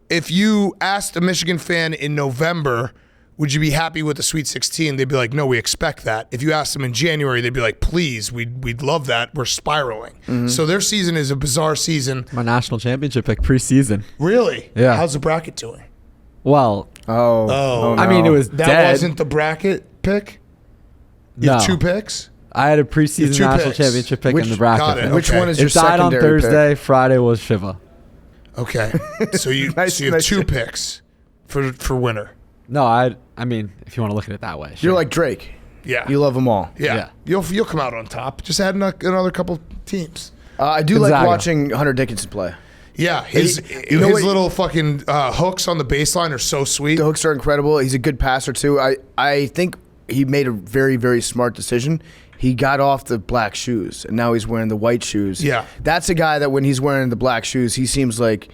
if you asked a Michigan fan in November, would you be happy with the Sweet 16? They'd be like, no, we expect that. If you asked them in January, they'd be like, please, we'd love that. We're spiraling. Mm-hmm. So their season is a bizarre season. My national championship pick preseason. Really? Yeah. How's the bracket doing? Well, no. I mean, it was that dead. wasn't the bracket pick? You have 2 picks? I had a preseason national championship pick in the bracket. Got it. Which one is your secondary secondary It died on Thursday. pick? Friday was Shiva. Okay. So you Nice- have nice 2 pick. picks for winner. No, I mean, if you want to look at it that way, sure. You're like Drake. Yeah. You love them all. Yeah. Yeah. You'll come out on top. Just add another couple teams. I do like Gonzaga. watching Hunter Dickinson play. Yeah, his you know what- little fucking hooks on the baseline are so sweet. The hooks are incredible. He's a good passer too. I think he made a very, very smart decision. He got off the black shoes and now he's wearing the white shoes. Yeah. That's a guy that when he's wearing the black shoes, he seems like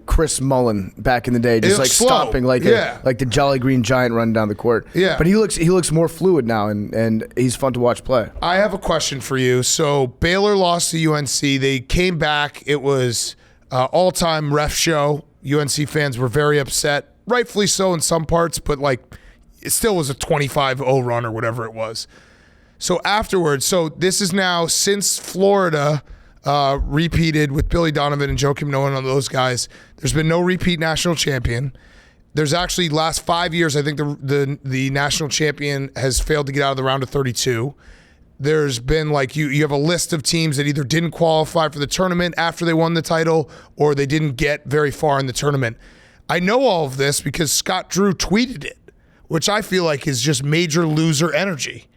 Chris Mullen back in the day, just It like looks slow. stomping like Yeah. like the Jolly Green Giant running down the court. Yeah. But he looks more fluid now and he's fun to watch play. I have a question for you. So Baylor lost to UNC. They came back. It was all-time ref show. UNC fans were very upset, rightfully so in some parts, but like it still was a 25-0 run or whatever it was. So afterwards, so this is now since Florida repeated with Billy Donovan and Joakim Noah and those guys. There's been no repeat national champion. There's actually last 5 years, I think the national champion has failed to get out of the round of 32. There's been like you have a list of teams that either didn't qualify for the tournament after they won the title or they didn't get very far in the tournament. I know all of this because Scott Drew tweeted it, which I feel like is just major loser energy.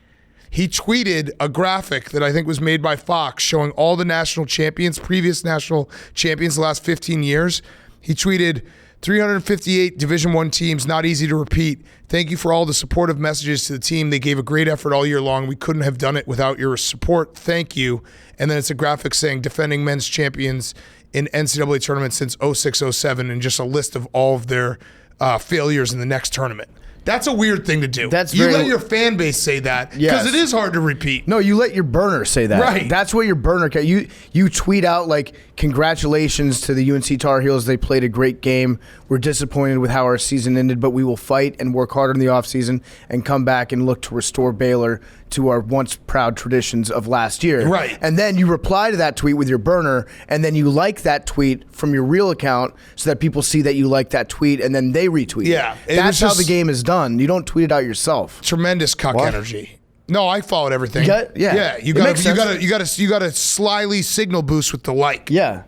He tweeted a graphic that I think was made by Fox showing all the national champions, previous national champions the last 15 years. He tweeted, 358 Division I teams, not easy to repeat. Thank you for all the supportive messages to the team. They gave a great effort all year long. We couldn't have done it without your support. Thank you. And then it's a graphic saying defending men's champions in NCAA tournaments since 06-07 and just a list of all of their failures in the next tournament. That's a weird thing to do. You let your fan base say that because Yes. it is hard to repeat. No, you let your burner say that. Right. That's what your burner can. You tweet out like, congratulations to the UNC Tar Heels. They played a great game. We're disappointed with how our season ended, but we will fight and work harder in the offseason and come back and look to restore Baylor to our once proud traditions of last year. Right. And then you reply to that tweet with your burner, and then you like that tweet from your real account so that people see that you like that tweet, and then they retweet Yeah, it. it That's was how just- the game is done. You don't tweet it out yourself. Tremendous cuck energy. No, I followed everything. Yeah. You It got makes sense. you got to slyly signal boost with the like. Yeah.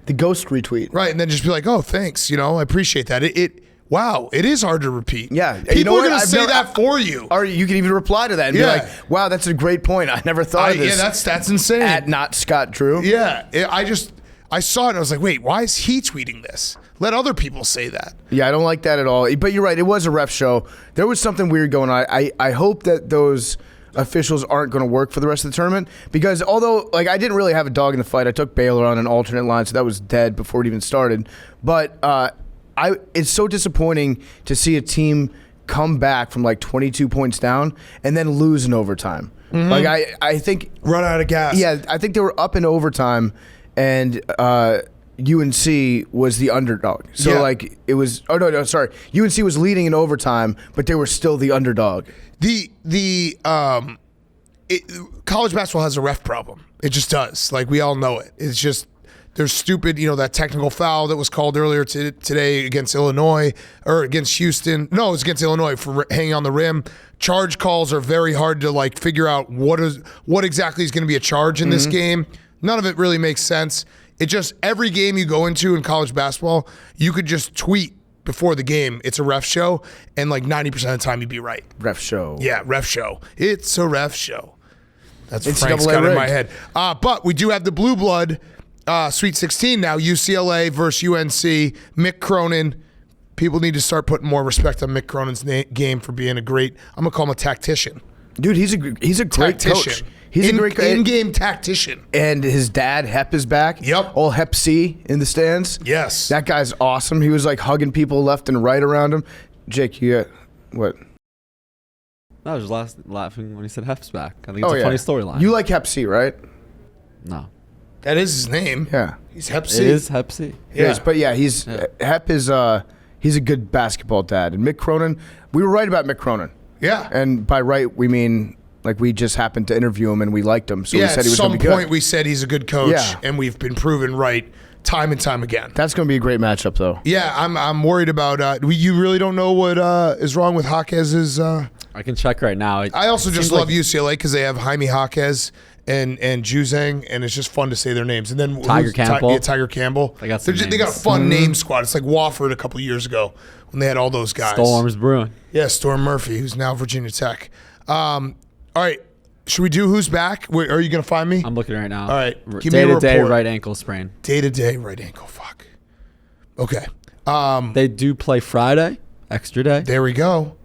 The ghost retweet. Right, and then just be like, "Oh, thanks. I appreciate that." Wow, it is hard to repeat. Yeah. People You know are what? going to I've say never- that for you. Or you can even reply to that and be Yeah. like, wow, that's a great point. I never thought of this. Yeah, that's insane. At not Scott Drew. Yeah, I saw it and I was like, wait, why is he tweeting this? Let other people say that. Yeah, I don't like that at all. But you're right. It was a ref show. There was something weird going on. I hope that those officials aren't going to work for the rest of the tournament because although I didn't really have a dog in the fight, I took Baylor on an alternate line, so that was dead before it even started. But it's so disappointing to see a team come back from 22 points down and then lose in overtime. Mm-hmm. I think Run out of gas. Yeah, I think they were up in overtime, and UNC was the underdog. So Yeah. it was. Oh no, sorry. UNC was leading in overtime, but they were still the underdog. College basketball has a ref problem. It just does. We all know it. It's just there's stupid, that technical foul that was called earlier today against Illinois or against Houston. No, it was against Illinois for hanging on the rim. Charge calls are very hard to figure out what exactly is going to be a charge in this game. None of it really makes sense. It just every game you go into in college basketball, you could just tweet before the game, it's a ref show, and 90% of the time you'd be right. Ref show. Yeah, ref show. It's a ref show. That's what It's Frank's NCAA got in rigged. my head. But we do have the blue blood Sweet 16 now. UCLA versus UNC. Mick Cronin. People need to start putting more respect on Mick Cronin's game for being a great, I'm going to call him a tactician. Dude, he's a great Tactician. coach. He's a great in-game tactician. And his dad, Hep, is back. Yep. Old Hep C in the stands. Yes. That guy's awesome. He was hugging people left and right around him. Jake, you got what? I was just laughing when he said Hef's back. I think it's a funny storyline. You like Hep C, right? No. That is his name. Yeah. He's Hep It C. is Hep C. Yes, but yeah, Hep is he's a good basketball dad. And Mick Cronin, we were right about Mick Cronin. Yeah. And by right, we mean we just happened to interview him and we liked him, so we said he was at going some to be point good. we said he's a good coach, Yeah. and we've been proven right time and time again. That's going to be a great matchup, though. Yeah, I'm worried about. You really don't know what is wrong with Jaquez's. I can check right now. I also just love UCLA because they have Jaime Jaquez and Juzang, and it's just fun to say their names. And then Tiger Campbell. Tiger Campbell. They got a fun name squad. It's like Wofford a couple years ago when they had all those guys. Storms brewing. Yeah, Storm Murphy, who's now Virginia Tech. All right, should we do who's back? Wait, are you going to find me? I'm looking right now. All right, give me a report. Day-to-day right ankle sprain. Day-to-day right ankle, fuck. Okay. They do play Friday, extra day. There we go.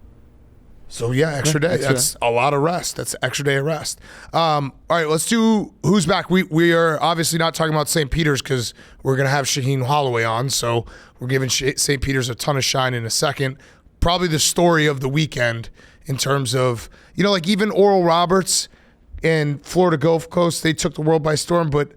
So, yeah, extra day. Extra That's a lot of rest. That's extra day of rest. All right, let's do who's back. We are obviously not talking about St. Peter's because we're going to have Shaheen Holloway on, so we're giving St. Peter's a ton of shine in a second. Probably the story of the weekend in terms of, like even Oral Roberts and Florida Gulf Coast, they took the world by storm, but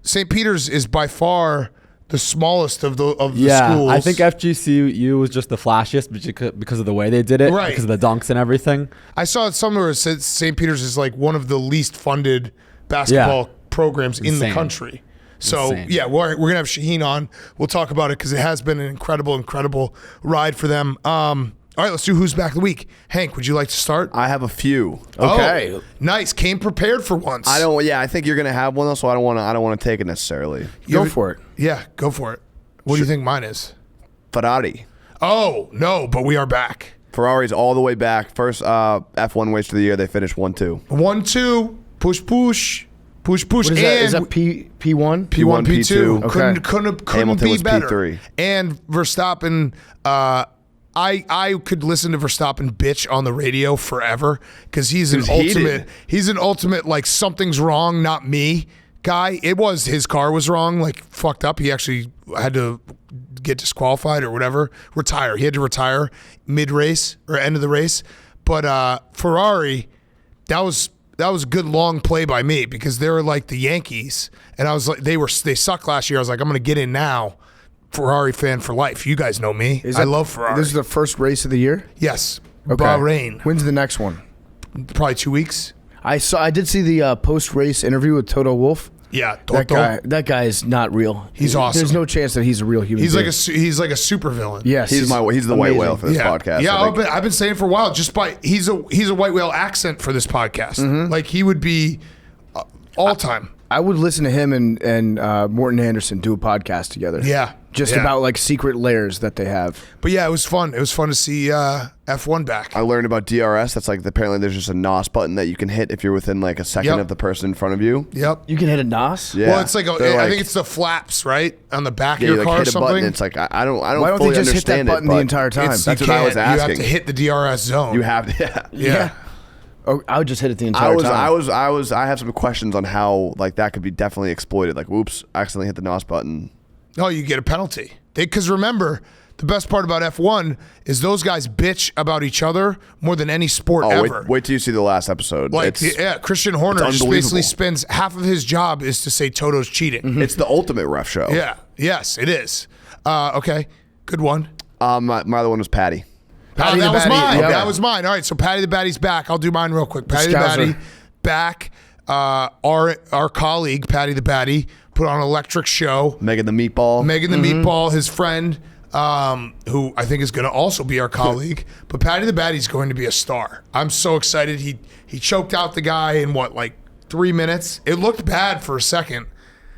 St. Peter's is by far the smallest of the schools. I think FGCU was just the flashiest because of the way they did it, right? Because of the dunks and everything. I saw somewhere where it said St. Peter's is like one of the least funded basketball programs in the country. So, yeah, we're going to have Shaheen on. We'll talk about it because it has been an incredible ride for them. All right, let's do who's back of the week. Hank, would you like to start? I have a few. Okay. Oh, nice. Came prepared for once. I think you're gonna have one though, so I don't want to take it necessarily. Go for it. Yeah, go for it. What do you think mine is? Ferrari. Oh, no, but we are back. Ferrari's all the way back. First F1 race of the year. They finished 1-2. 1-2. Push. What is that? Is that P1? P1, P2. P2. Okay. Couldn't Hamilton be was better. P3. And Verstappen, I could listen to Verstappen bitch on the radio forever because he's an ultimate like something's wrong, not me guy. It was his car was wrong, like fucked up. He actually had to get disqualified or whatever, retire. He had to retire mid-race or end of the race. But Ferrari, that was a good long play by me because they were like the Yankees, and I was like they sucked last year. I was like, I'm gonna get in now. Ferrari fan for life. You guys know me. I love Ferrari. This is the first race of the year? Yes. Okay. Bahrain. When's the next one? Probably 2 weeks. I did see the post-race interview with Toto Wolff. Yeah, that guy is not real. He's awesome. There's no chance that he's a real human being. He's like a super villain. Yes. He's the white whale for this podcast. Yeah, I've been saying for a while. He's a white whale accent for this podcast. Mm-hmm. Like he would be all time. I would listen to him and Morton Anderson do a podcast together. Yeah. Just about like secret layers that they have. But yeah, it was fun. It was fun to see F1 back. I learned about DRS. That's like apparently there's just a NOS button that you can hit if you're within like a second of the person in front of you. Yep. You can hit a NOS? Yeah. Well, it's like I think it's the flaps, right? On the back of your car or hit a something. button. It's like I don't Why don't fully they just hit that understand button it, the entire time? That's what I was asking. You have to hit the DRS zone. You have to. Yeah. Oh, I would just hit it the entire time. I have some questions on how like that could be definitely exploited. Like, oops, I accidentally hit the NOS button. Oh, you get a penalty. Because remember, the best part about F1 is those guys bitch about each other more than any sport ever. Wait till you see the last episode. Like, Christian Horner just basically spends half of his job is to say Toto's cheating. Mm-hmm. It's the ultimate ref show. Yeah. Yes, it is. Okay. Good one. My other one was Patty. That was mine. Yeah. That was mine. All right, so Patty the Baddie's back. I'll do mine real quick. Patty the Baddie back. Our colleague, Patty the Baddie, put on an electric show. Megan the Meatball, his friend, who I think is going to also be our colleague. But Patty the Baddie's going to be a star. I'm so excited. He choked out the guy in 3 minutes? It looked bad for a second.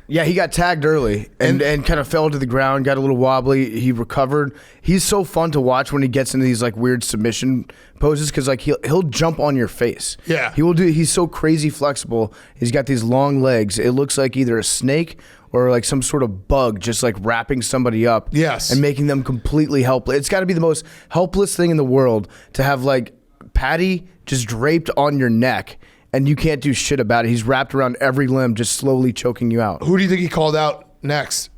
Yeah, he got tagged early and kind of fell to the ground, got a little wobbly. He recovered. He's so fun to watch when he gets into these like weird submission poses because like he'll jump on your face. Yeah, he will do. He's so crazy flexible. He's got these long legs. It looks like either a snake or like some sort of bug, just like wrapping somebody up. Yes, and making them completely helpless. It's got to be the most helpless thing in the world to have like Patty just draped on your neck. And you can't do shit about it. He's wrapped around every limb, just slowly choking you out. Who do you think he called out next?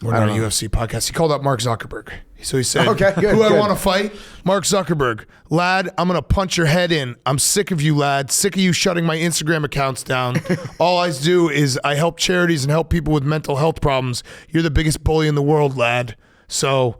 We're not a UFC podcast. He called out Mark Zuckerberg. So he said, who I want to fight? Mark Zuckerberg. Lad, I'm going to punch your head in. I'm sick of you, lad. Sick of you shutting my Instagram accounts down. All I do is I help charities and help people with mental health problems. You're the biggest bully in the world, lad. So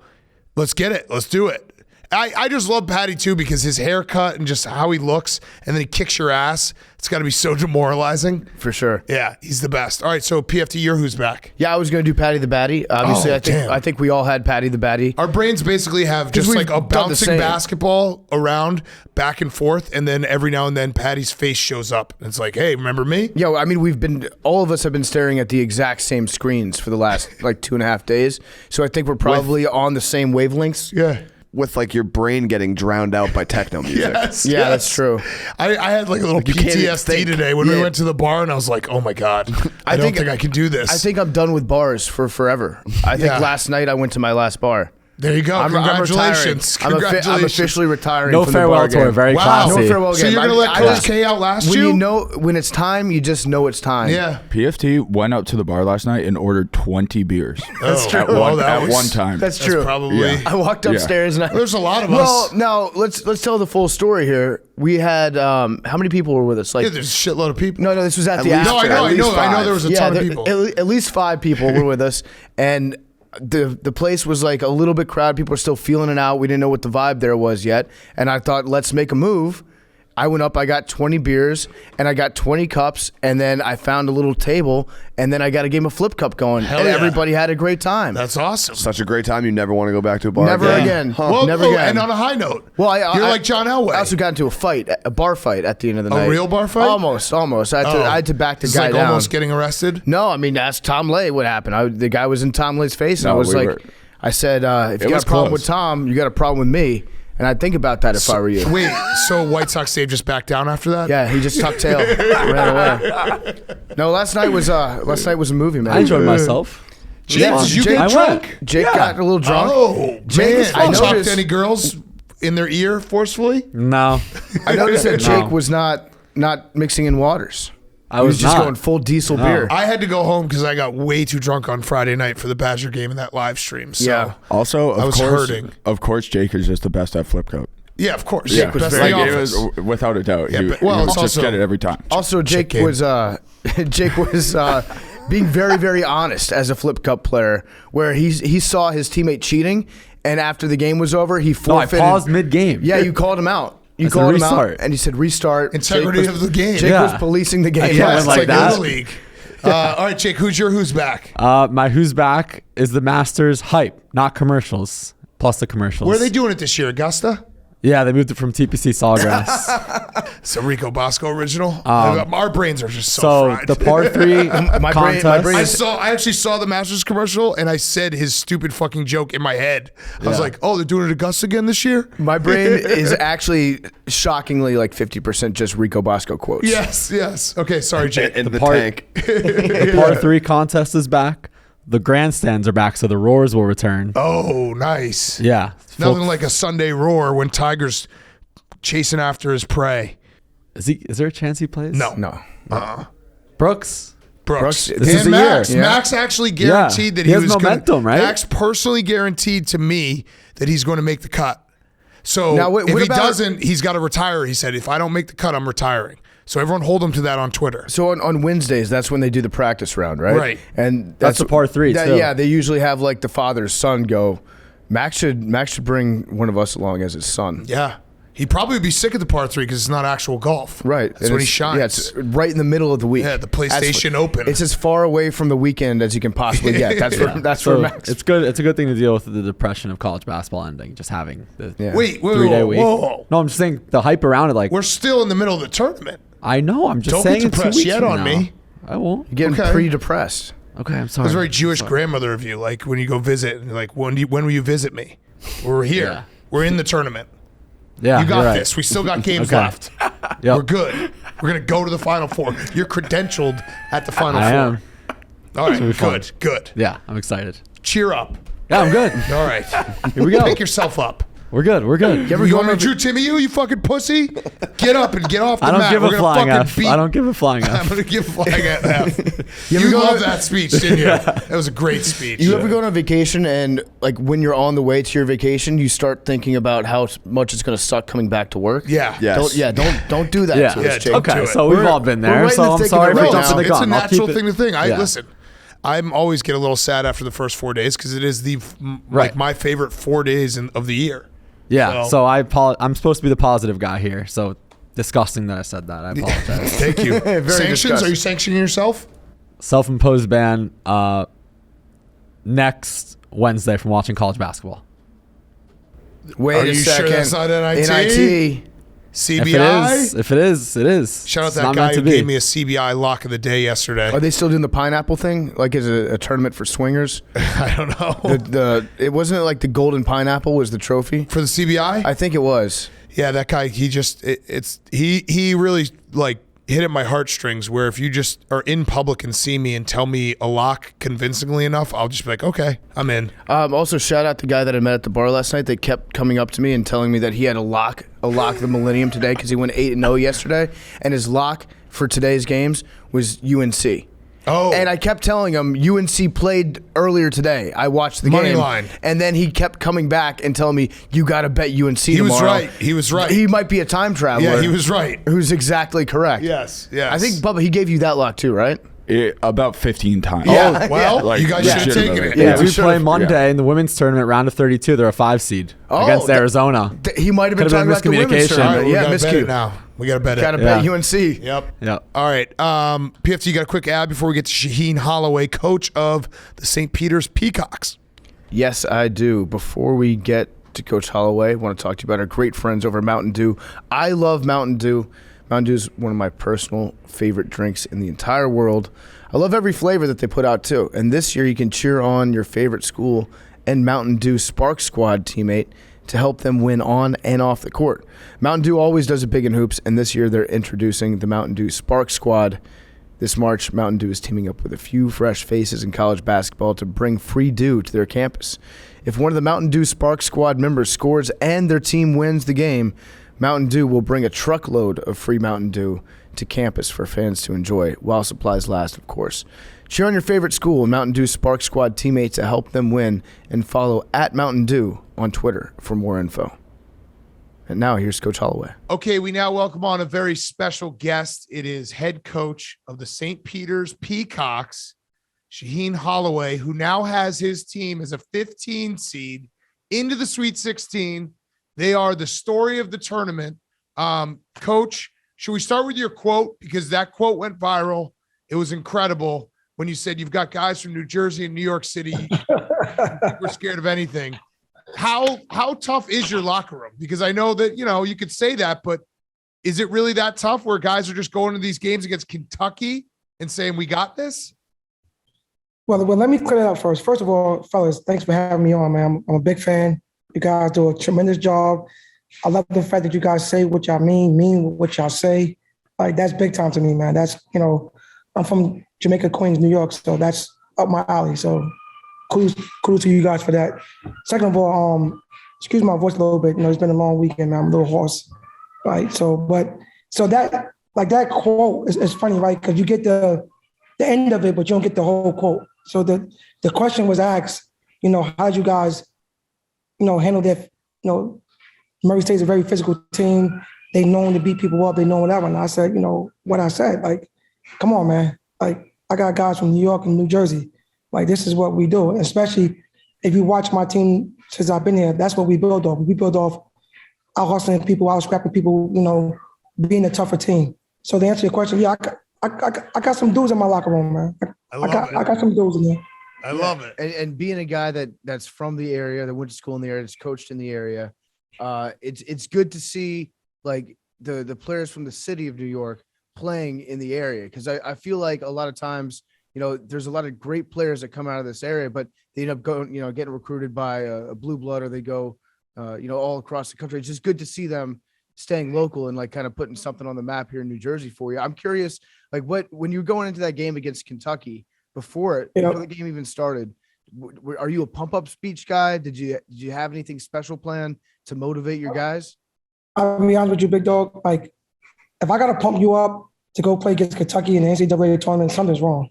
let's get it. Let's do it. I just love Patty too because his haircut and just how he looks, and then he kicks your ass. It's got to be so demoralizing. For sure. Yeah, he's the best. All right, so PFT, you're who's back? Yeah, I was going to do Patty the Batty. Obviously, damn. I think we all had Patty the Batty. Our brains basically have just we've like a done the bouncing same. basketball around back and forth, and then every now and then Patty's face shows up. And it's like, hey, remember me? Yeah, I mean, all of us have been staring at the exact same screens for the last like 2.5 days. So I think we're probably on the same wavelengths. Yeah. With like your brain getting drowned out by techno music. Yes. Yeah, yes. that's true. I had like a little you can't even PTSD think. today when we Yeah. went to the bar, and I was like, oh my God, I don't think I can do this. I think I'm done with bars for forever. I think Yeah. last night I went to my last bar. There you go. I'm Congratulations. retiring. I'm Congratulations. officially retiring. No from the farewell bar tour. game. Very Wow. classy. No farewell So game. you're going to let I Coach just- K outlast When you? you know when it's time, you just know it's time. Yeah. PFT went out to the bar last night and ordered 20 beers. That's true. At one time. That's true. Probably. Yeah. I walked upstairs and I. There's a lot of Well, us. now let's tell the full story here. We had how many people were with us? Like Yeah, there's a shitload of people. no, this was at the least- after. No, I know, At I know. least I know five. there was a ton of there- people. At least 5 people were with us, and the place was like a little bit crowded. People were still feeling it out. We didn't know what the vibe there was yet, and I thought, let's make a move. I went up, I got 20 beers, and I got 20 cups, and then I found a little table, and then I got a game of flip cup going, Hell and yeah. everybody had a great time. That's awesome. Such a great time. You never want to go back to a bar Never again. Well, Never oh, again. and on a high note, Well, you're like John Elway. I also got into a bar fight at the end of the night. real bar fight? Almost. I had to back the It's guy like down. almost getting arrested. No, I mean, ask Tom Lay what happened. The guy was in Tom Lay's face, and No, I was we like, were- I said, if you got was a problem close. with Tom, you got a problem with me. And I'd think about that if I were you. Wait, so White Sox Dave just backed down after that? Yeah, he just tucked tail, ran away. No, last night was a movie, man. I enjoyed myself. Jake, Yeah. did you Jake- get I drunk? went. Jake got a little drunk. Oh, Jake man. is- I I talked noticed- to any girls in their ear forcefully? No, I noticed that Jake No. was not mixing in waters. I He was just not. going full diesel No. beer. I had to go home because I got way too drunk on Friday night for the Badger game and that live stream. So, Yeah. Also, I of was course, hurting. Of course, Jake is just the best at flip cup. yeah, of course. Jake was Best very in Like, the it office. was without a doubt. Yeah, he, but- well, he it's would just also- get it every time. Also, Jake game. was being very, very honest as a flip cup player, where he saw his teammate cheating, and after the game was over, he no, I forfeited. paused mid-game. Yeah, you called him out. You I said called him out, restart. and he said restart. Integrity Jake of the game. Jake Yeah. was policing the game. can't Yeah, win it's like like that. Little League. All right, Jake, who's back? My who's back is the Masters hype, not commercials. Plus the commercials. Where are they doing it this year? Augusta? Yeah, they moved it from TPC Sawgrass. It's a Rico Bosco original. Our brains are just so so fried. the par 3 My contest. brain is- I actually saw the Masters commercial and I said his stupid fucking joke in my head. I was like, oh, they're doing it at Augusta again this year? My brain is actually shockingly like 50% just Rico Bosco quotes. Yes. Okay, sorry, Jake. in the part- tank. The par 3 contest is back. The grandstands are back, so the roars will return. Oh, nice. Yeah. Nothing like a Sunday roar when Tiger's chasing after his prey. Is there a chance he plays? No. Brooks. Brooks. This And is the Max. year. Yeah. Max actually guaranteed that He he has was momentum, gonna, right? Max personally guaranteed to me that he's going to make the cut. So Now, if what he about- doesn't, he's got to retire. He said, if I don't make the cut, I'm retiring. So everyone hold him to that on Twitter. So on Wednesdays, that's when they do the practice round, right? Right. And That's the par 3 too. Yeah, they usually have like the father's son go. Max should bring one of us along as his son. Yeah. He'd probably be sick of the par 3 because it's not actual golf. Right. That's And when he it's- shines. Yeah, it's right in the middle of the week. Yeah, the PlayStation Open. It's as far away from the weekend as you can possibly get. That's where So Max. it's good. It's a good thing to deal with the depression of college basketball ending. Just having the Yeah. Wait, 3-day whoa, week. whoa. No, I'm just saying the hype around it. Like We're still in the middle of the tournament. I know. I'm just Don't saying get in 2 depressed weeks yet from on now. me. I won't. You're getting Okay. pretty depressed. Okay, I'm sorry. That's a very Jewish grandmother of you. Like when you go visit, and you're like, when will you visit me? We're here. Yeah. We're in the tournament. Yeah, You got you're right. this. We still got games Okay. left. Yep. We're good. We're gonna go to the Final Four. You're credentialed at the Final I Four. am. All right, be fun. good. Yeah, I'm excited. Cheer up. Yeah, I'm good. All right, Here we go. pick yourself up. We're good. We're good. You ever You go want me on to Drew Timmy you fucking pussy? Get up and get off the I don't mat. give We're a gonna flying fucking F. beat. I don't give a flying I'm F. gonna give a flying F. You ever go loved to- that speech, didn't you? That was a great speech. You ever go on a vacation and like when you're on the way to your vacation, you start thinking about how much it's going to suck coming back to work? Yeah. Yes. Don't do that Yeah. to us, Yeah, Jake. don't do Okay, it. so we've We're- all been we're there. right in So the I'm thick of sorry it for right jumping now. the It's gun. a I'll keep natural it- thing to think. Yeah. Listen, I'm always get a little sad after the first 4 days because it is like Right. my favorite 4 days of the year. Yeah. So I'm supposed to be the positive guy here. So disgusting that I said that. I apologize. Thank you. Very Sanctions? disgusting. Are you sanctioning yourself? Self-imposed ban next Wednesday from watching college basketball. Wait Are a you second. sure that's not NIT? NIT. CBI? If it is, it is. Shout out It's that not guy meant who to be. gave me a CBI lock of the day yesterday. Are they still doing the pineapple thing? Like, is it a tournament for swingers? I don't know. It wasn't like the golden pineapple was the trophy. For the CBI? I think it was. Yeah, that guy, he really like hit at my heartstrings where if you just are in public and see me and tell me a lock convincingly enough, I'll just be like, okay, I'm in. Also, shout out the guy that I met at the bar last night. They kept coming up to me and telling me that he had a lock the Millennium today because he went 8-0 yesterday, and his lock for today's games was UNC. Oh. And I kept telling him UNC played earlier today. I watched the Money game. line. And then he kept coming back and telling me, you got to bet UNC tomorrow. He was right. He might be a time traveler. Yeah, he was right. Who's exactly correct. Yes. I think, Bubba, he gave you that lock too, right? About 15 times. Yeah, well, Like, you guys should have taken it. legitimately. Yeah, we we play should've- Monday in the women's tournament, round of 32. They're a 5 seed against Arizona. He might have been Could've been talking about the women's miscommunication. All right, tournament. we Yeah, gotta bet it miscue. now. We got to bet Got to it. bet Yeah. UNC. Yep. Yeah. All right. PFT, you got a quick ad before we get to Shaheen Holloway, coach of the St. Peter's Peacocks. Yes, I do. Before we get to Coach Holloway, I want to talk to you about our great friends over at Mountain Dew. I love Mountain Dew. Mountain Dew is one of my personal favorite drinks in the entire world. I love every flavor that they put out too. And this year you can cheer on your favorite school and Mountain Dew Spark Squad teammate to help them win on and off the court. Mountain Dew always does it big in hoops, and this year they're introducing the Mountain Dew Spark Squad. This March, Mountain Dew is teaming up with a few fresh faces in college basketball to bring free dew to their campus. If one of the Mountain Dew Spark Squad members scores and their team wins the game, Mountain Dew will bring a truckload of free Mountain Dew to campus for fans to enjoy, while supplies last, of course. Cheer on your favorite school and Mountain Dew Spark Squad teammates to help them win, and follow @MountainDew on Twitter for more info. And now here's Coach Holloway. Okay, we now welcome on a very special guest. It is head coach of the St. Peter's Peacocks, Shaheen Holloway, who now has his team as a 15 seed into the Sweet 16. They are the story of the tournament. Coach, should we start with your quote? Because that quote went viral. It was incredible when you said you've got guys from New Jersey and New York City. We're scared of anything. How tough is your locker room? Because I know that, you could say that, but is it really that tough where guys are just going to these games against Kentucky and saying, we got this? Well, let me clear that up first. First of all, fellas, thanks for having me on, man. I'm a big fan. You guys do a tremendous job. I love the fact that you guys say what y'all mean what y'all say. Like, that's big time to me, man. That's, I'm from Jamaica, Queens, New York, so that's up my alley. So kudos to you guys for that. Second of all, excuse my voice a little bit. It's been a long weekend, man. I'm a little hoarse, right? So that quote is funny, right? Because you get the end of it, but you don't get the whole quote. So the question was asked, how did you guys, handle that? Murray State's a very physical team. They known to beat people up. They know whatever. And I said, what I said, like, come on, man. Like, I got guys from New York and New Jersey. Like, this is what we do. And especially if you watch my team since I've been here, that's what we build off. We build off out hustling people, out scrapping people, being a tougher team. So to answer your question, yeah, I got some dudes in my locker room, man. I got some dudes in there. I love it. And being a guy that's from the area, that went to school in the area, that's coached in the area, it's good to see like the players from the city of New York playing in the area, because I feel like a lot of times, there's a lot of great players that come out of this area, but they end up going, getting recruited by a blue blood, or they go, all across the country. It's just good to see them staying local and like kind of putting something on the map here in New Jersey for you. I'm curious, like when you're going into that game against Kentucky, before the game even started, are you a pump up speech guy? Did you have anything special planned to motivate your guys? I'll be honest with you, big dog. Like, if I got to pump you up to go play against Kentucky in the NCAA tournament, something's wrong,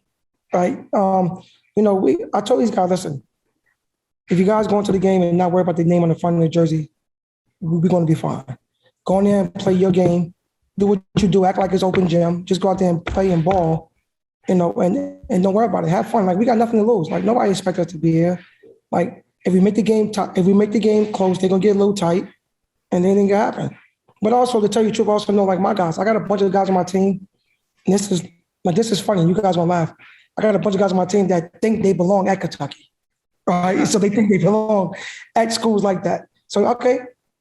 right? I told these guys, listen, if you guys go into the game and not worry about the name on the front of the jersey, we're going to be fine. Go in there and play your game. Do what you do. Act like it's open gym. Just go out there and play and ball, and don't worry about it. Have fun. Like, we got nothing to lose. Like, nobody expects us to be here. Like, if we make the game close, they're gonna get a little tight. and anything can happen. But also, to tell you the truth, I also know, like, my guys, I got a bunch of guys on my team, and this is funny. You guys won't laugh. I got a bunch of guys on my team that think they belong at Kentucky. Right? So they think they belong at schools like that. So, okay,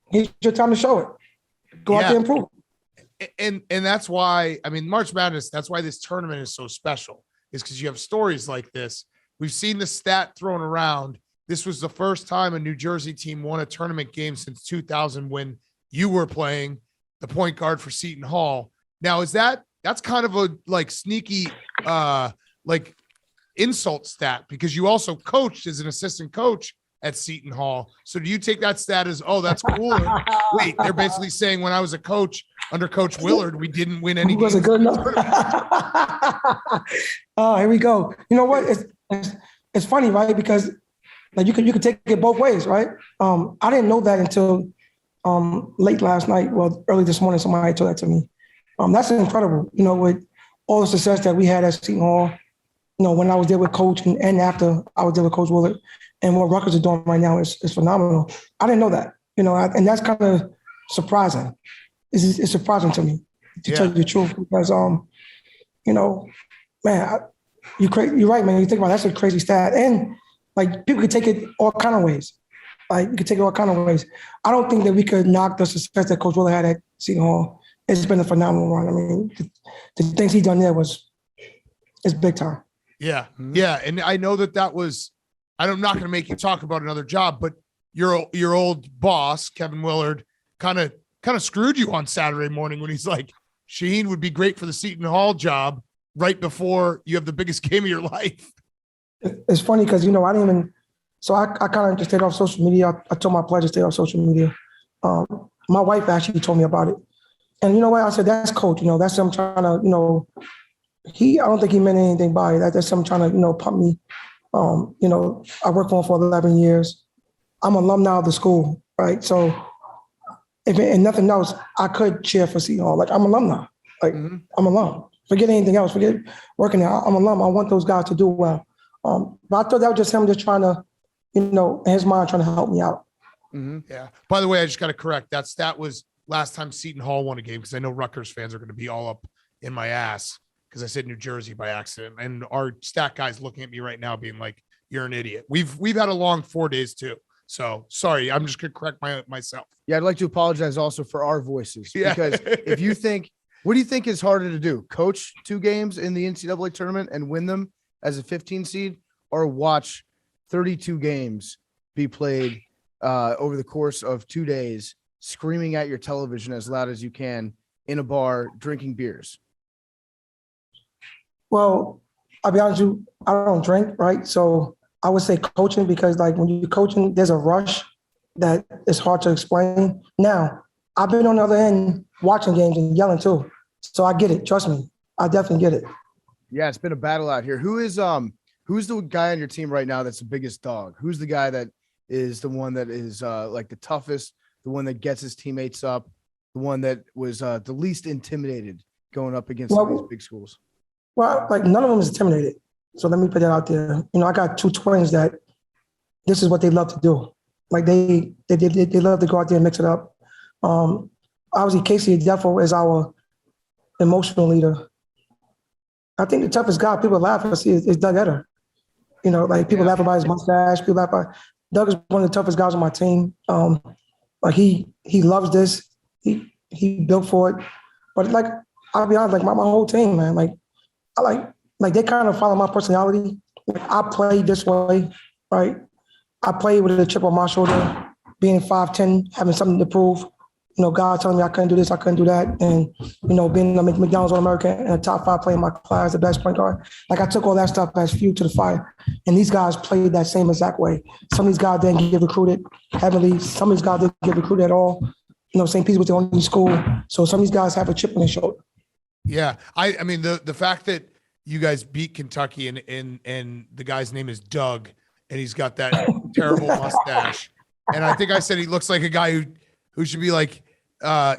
here's your time to show it. Go out there and prove it. And that's why, I mean, March Madness, that's why this tournament is so special, is because you have stories like this. We've seen the stat thrown around. This was the first time a New Jersey team won a tournament game since 2000 when you were playing the point guard for Seton Hall. Now, that's kind of a like sneaky like insult stat, because you also coached as an assistant coach at Seton Hall. So do you take that stat as, oh, that's cool? Wait, they're basically saying when I was a coach under Coach Willard, we didn't win any games. Wasn't good enough. Oh, here we go. You know what? It's funny, right? Because like you could take it both ways, right? I didn't know that until late last night. Well, early this morning, somebody told that to me. That's incredible. You know, with all the success that we had at Seton Hall, you know, when I was there with Coach and after I was there with Coach Willard, and what Rutgers are doing right now is phenomenal. I didn't know that, you know, and that's kind of surprising. It's surprising to me, to tell you the truth, because you know, man, you're right, man. You think about it, that's a crazy stat, and like people could take it all kind of ways. Like you could take it all kind of ways. I don't think that we could knock the success that Coach Willard had at Seton Hall. It's been a phenomenal run. I mean, the things he done there it's big time. Yeah, yeah, and I know that was. I'm not going to make you talk about another job, but your old boss, Kevin Willard, kind of screwed you on Saturday morning when he's like, Shaheen would be great for the Seton Hall job right before you have the biggest game of your life. It's funny because, you know, I didn't even – so I kind of just stayed off social media. I told my players to stay off social media. My wife actually told me about it. And you know what? I said, that's Coach. You know, that's him trying to, you know – I don't think he meant anything by it. That's him trying to, you know, pump me. You know, I worked for him for 11 years. I'm an alumni of the school, right? So if nothing else, I could cheer for Seton Hall. Like, I'm an alumni. Like, I'm alum. Forget anything else. Forget working there. I'm an alum. I want those guys to do well. But I thought that was just him just trying to, you know, in his mind, trying to help me out. Yeah. By the way, I just got to correct. That stat was last time Seton Hall won a game, because I know Rutgers fans are going to be all up in my ass because I said New Jersey by accident. And our stat guy's looking at me right now being like, you're an idiot. We've had a long 4 days too. So sorry, I'm just going to correct myself. Yeah, I'd like to apologize also for our voices. Yeah. Because if you think, what do you think is harder to do? Coach 2 games in the NCAA tournament and win them as a 15 seed, or watch 32 games be played over the course of 2 days, screaming at your television as loud as you can in a bar, drinking beers? Well, I'll be honest with you, I don't drink, right? So I would say coaching, because like when you're coaching, there's a rush that is hard to explain. Now, I've been on the other end watching games and yelling too. So I get it. Trust me. I definitely get it. Yeah, it's been a battle out here. Who's the guy on your team right now that's the biggest dog? Who's the guy that is the one that is like the toughest, the one that gets his teammates up, the one that was the least intimidated going up against some of these big schools? Well, like none of them is intimidated. So let me put that out there. You know, I got 2 twins that this is what they love to do. Like they love to go out there and mix it up. Obviously, Casey Defo is our emotional leader. I think the toughest guy people laugh at is Doug Eder. You know, like people laugh about his mustache. People laugh about Doug is one of the toughest guys on my team. Like he loves this. He built for it. But like I'll be honest, like my whole team, man. Like I like they kind of follow my personality. Like I play this way, right? I play with a chip on my shoulder, being 5'10", having something to prove. You know, God telling me I couldn't do this, I couldn't do that. And, you know, being a McDonald's All-American and a top 5 player in my class, the best point guard. Like I took all that stuff as fuel to the fire. And these guys played that same exact way. Some of these guys didn't get recruited heavily. Some of these guys didn't get recruited at all. You know, St. Peter's was the only school. So some of these guys have a chip on their shoulder. Yeah. I mean, the fact that you guys beat Kentucky and the guy's name is Doug and he's got that terrible mustache. And I think I said he looks like a guy who should be like,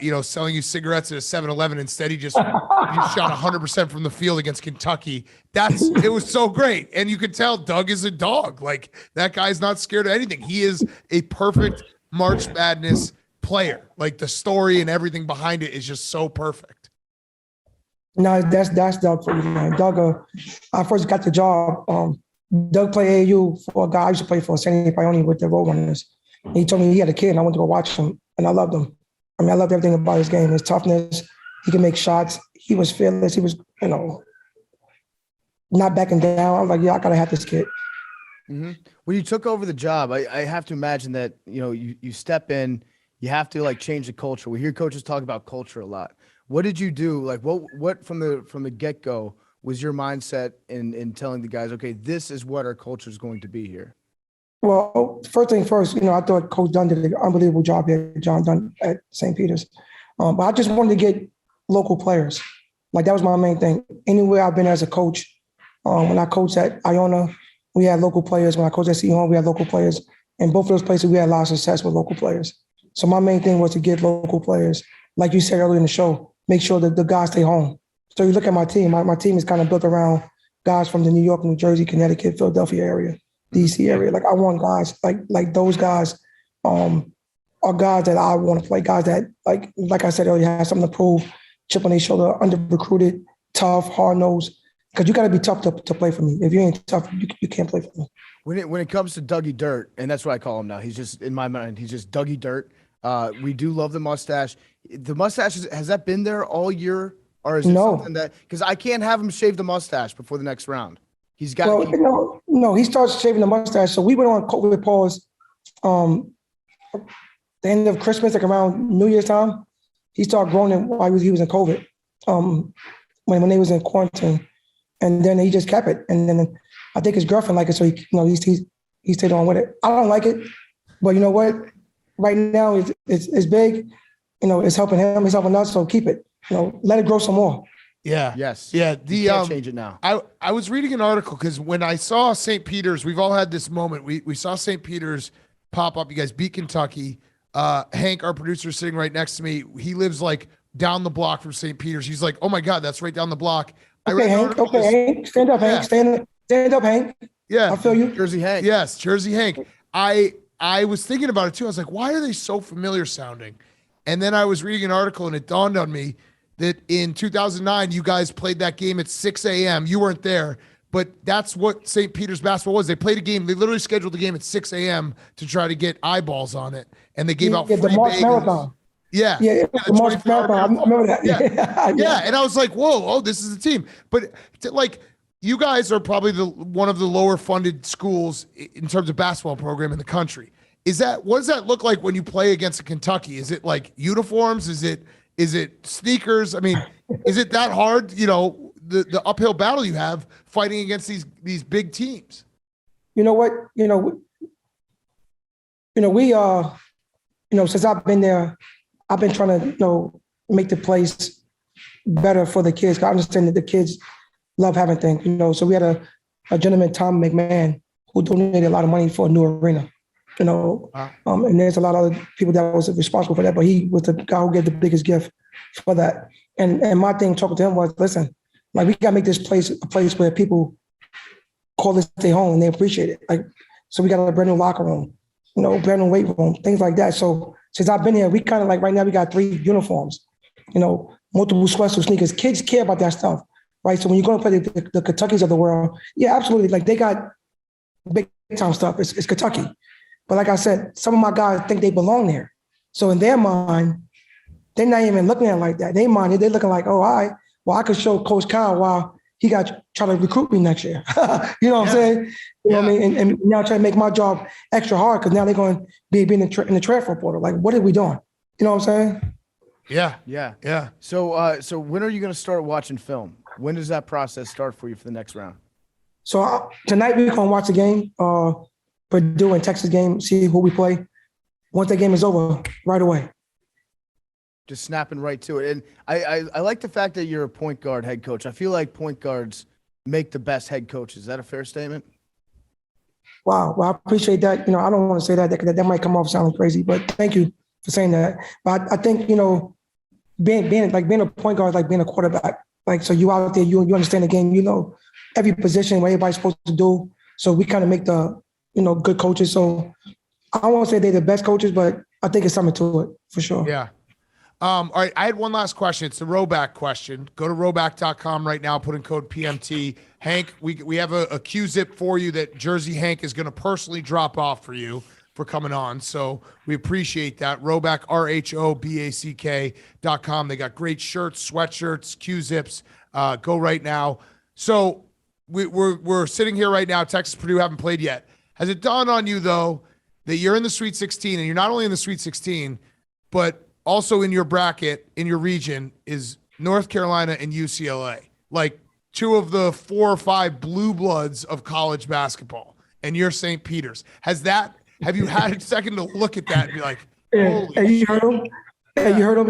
you know, selling you cigarettes at a 7-Eleven. Instead, he just shot 100% from the field against Kentucky. It was so great. And you could tell Doug is a dog. Like that guy's not scared of anything. He is a perfect March Madness player. Like the story and everything behind it is just so perfect. No, that's Doug for you, man. Doug, I first got the job. Doug played AAU for a guy I used to play for, Sandy Pione with the Roadrunners. He told me he had a kid and I went to go watch him, and I loved him. I mean, I loved everything about his game, his toughness. He could make shots. He was fearless. He was, not backing down. I was like, yeah, I gotta have this kid. Mm-hmm. When you took over the job, I have to imagine that, you step in, you have to like change the culture. We hear coaches talk about culture a lot. What did you do? Like what from the get-go was your mindset in telling the guys, okay, this is what our culture is going to be here? Well, first thing first, I thought Coach Dunn did an unbelievable job here, John Dunn at St. Peter's. But I just wanted to get local players. Like that was my main thing. Anywhere I've been as a coach, when I coached at Iona, we had local players. When I coached at Seahorn, we had local players. In both of those places, we had a lot of success with local players. So my main thing was to get local players. Like you said earlier in the show, make sure that the guys stay home. So you look at my team. My team is kind of built around guys from the New York, New Jersey, Connecticut, Philadelphia area, DC area. Like I want guys like those guys are guys that I want to play. Guys that like I said earlier, have something to prove, chip on their shoulder, under recruited, tough, hard nosed. Because you got to be tough to play for me. If you ain't tough, you can't play for me. When it comes to Dougie Dirt, and that's what I call him now. He's just, in my mind, he's just Dougie Dirt. We do love the mustache. The mustache, has that been there all year? Or is it something that, because I can't have him shave the mustache before the next round. He's got to keep. No, he starts shaving the mustache. So we went on COVID pause the end of Christmas, like around New Year's time. He started growing it while he was in COVID, when they was in quarantine. And then he just kept it. And then I think his girlfriend liked it. So he stayed on with it. I don't like it, but you know what? Right now it's big. It's helping him. It's helping us. So keep it. Let it grow some more. Yeah. Yes. Yeah. You can't change it now. I was reading an article because when I saw St. Peter's, we've all had this moment. We saw St. Peter's pop up. You guys beat Kentucky. Hank, our producer, is sitting right next to me. He lives like down the block from St. Peter's. He's like, oh my God, that's right down the block. Okay, Hank. Hank. Stand up, Hank. Stand up, Hank. Yeah. I feel you. Jersey Hank. Yes, Jersey Hank. I was thinking about it too. I was like, why are they so familiar sounding? And then I was reading an article and it dawned on me that in 2009, you guys played that game at 6 a.m. You weren't there, but that's what St. Peter's basketball was. They played a game. They literally scheduled the game at 6 a.m. to try to get eyeballs on it. And they gave out free the March bagels. Marathon. Yeah. The March Marathon. I remember that. Yeah. And I was like, whoa, this is the team. But you guys are probably one of the lower funded schools in terms of basketball program in the country. What does that look like when you play against a Kentucky? Is it like uniforms? Is it sneakers? I mean, is it that hard? The uphill battle you have fighting against these big teams. You know what? We since I've been there, I've been trying to make the place better for the kids. I understand that the kids love having things. So we had a gentleman, Tom McMahon, who donated a lot of money for a new arena. And there's a lot of other people that was responsible for that, but he was the guy who gave the biggest gift for that. And my thing talking to him was, listen, we gotta make this place a place where people call this their home and they appreciate it. So we got a brand new locker room, brand new weight room, things like that. So since I've been here, we kind of right now we got 3 uniforms, multiple sweatsuit sneakers. Kids care about that stuff, right? So when you go and play the Kentuckys of the world, yeah, absolutely. They got big time stuff. It's Kentucky. But like I said, some of my guys think they belong there. So in their mind, they're not even looking at it like that. In their mind, they're looking like, oh, all right, well, I could show Coach Kyle why he got try to recruit me next year. You know what I'm saying? You know what I mean? And now try to make my job extra hard because now they're going to be in the transfer portal. Like, what are we doing? You know what I'm saying? Yeah. So when are you going to start watching film? When does that process start for you for the next round? So tonight we're going to watch the game, Purdue and Texas game, see who we play. Once that game is over, right away. Just snapping right to it. And I like the fact that you're a point guard head coach. I feel like point guards make the best head coaches. Is that a fair statement? Wow. Well, I appreciate that. I don't want to say that because that might come off sounding crazy, but thank you for saying that. But I think, being a point guard is like being a quarterback. So you out there, you understand the game, every position, what everybody's supposed to do. So we kind of make the, good coaches. So I won't say they're the best coaches, but I think it's something to it for sure. Yeah. All right. I had one last question. It's the Roback question. Go to roback.com right now. Put in code PMT. Hank, we have a Q-zip for you that Jersey Hank is going to personally drop off for you for coming on. So we appreciate that. Roback, RHOBACK.com. They got great shirts, sweatshirts, Q-zips. Go right now. So we're sitting here right now. Texas, Purdue haven't played yet. Has it dawned on you, though, that you're in the Sweet 16, and you're not only in the Sweet 16, but also in your bracket, in your region, is North Carolina and UCLA, like two of the 4 or 5 blue bloods of college basketball, and you're St. Peter's. Have you had a second to look at that and be like, holy and you heard him? And you heard him,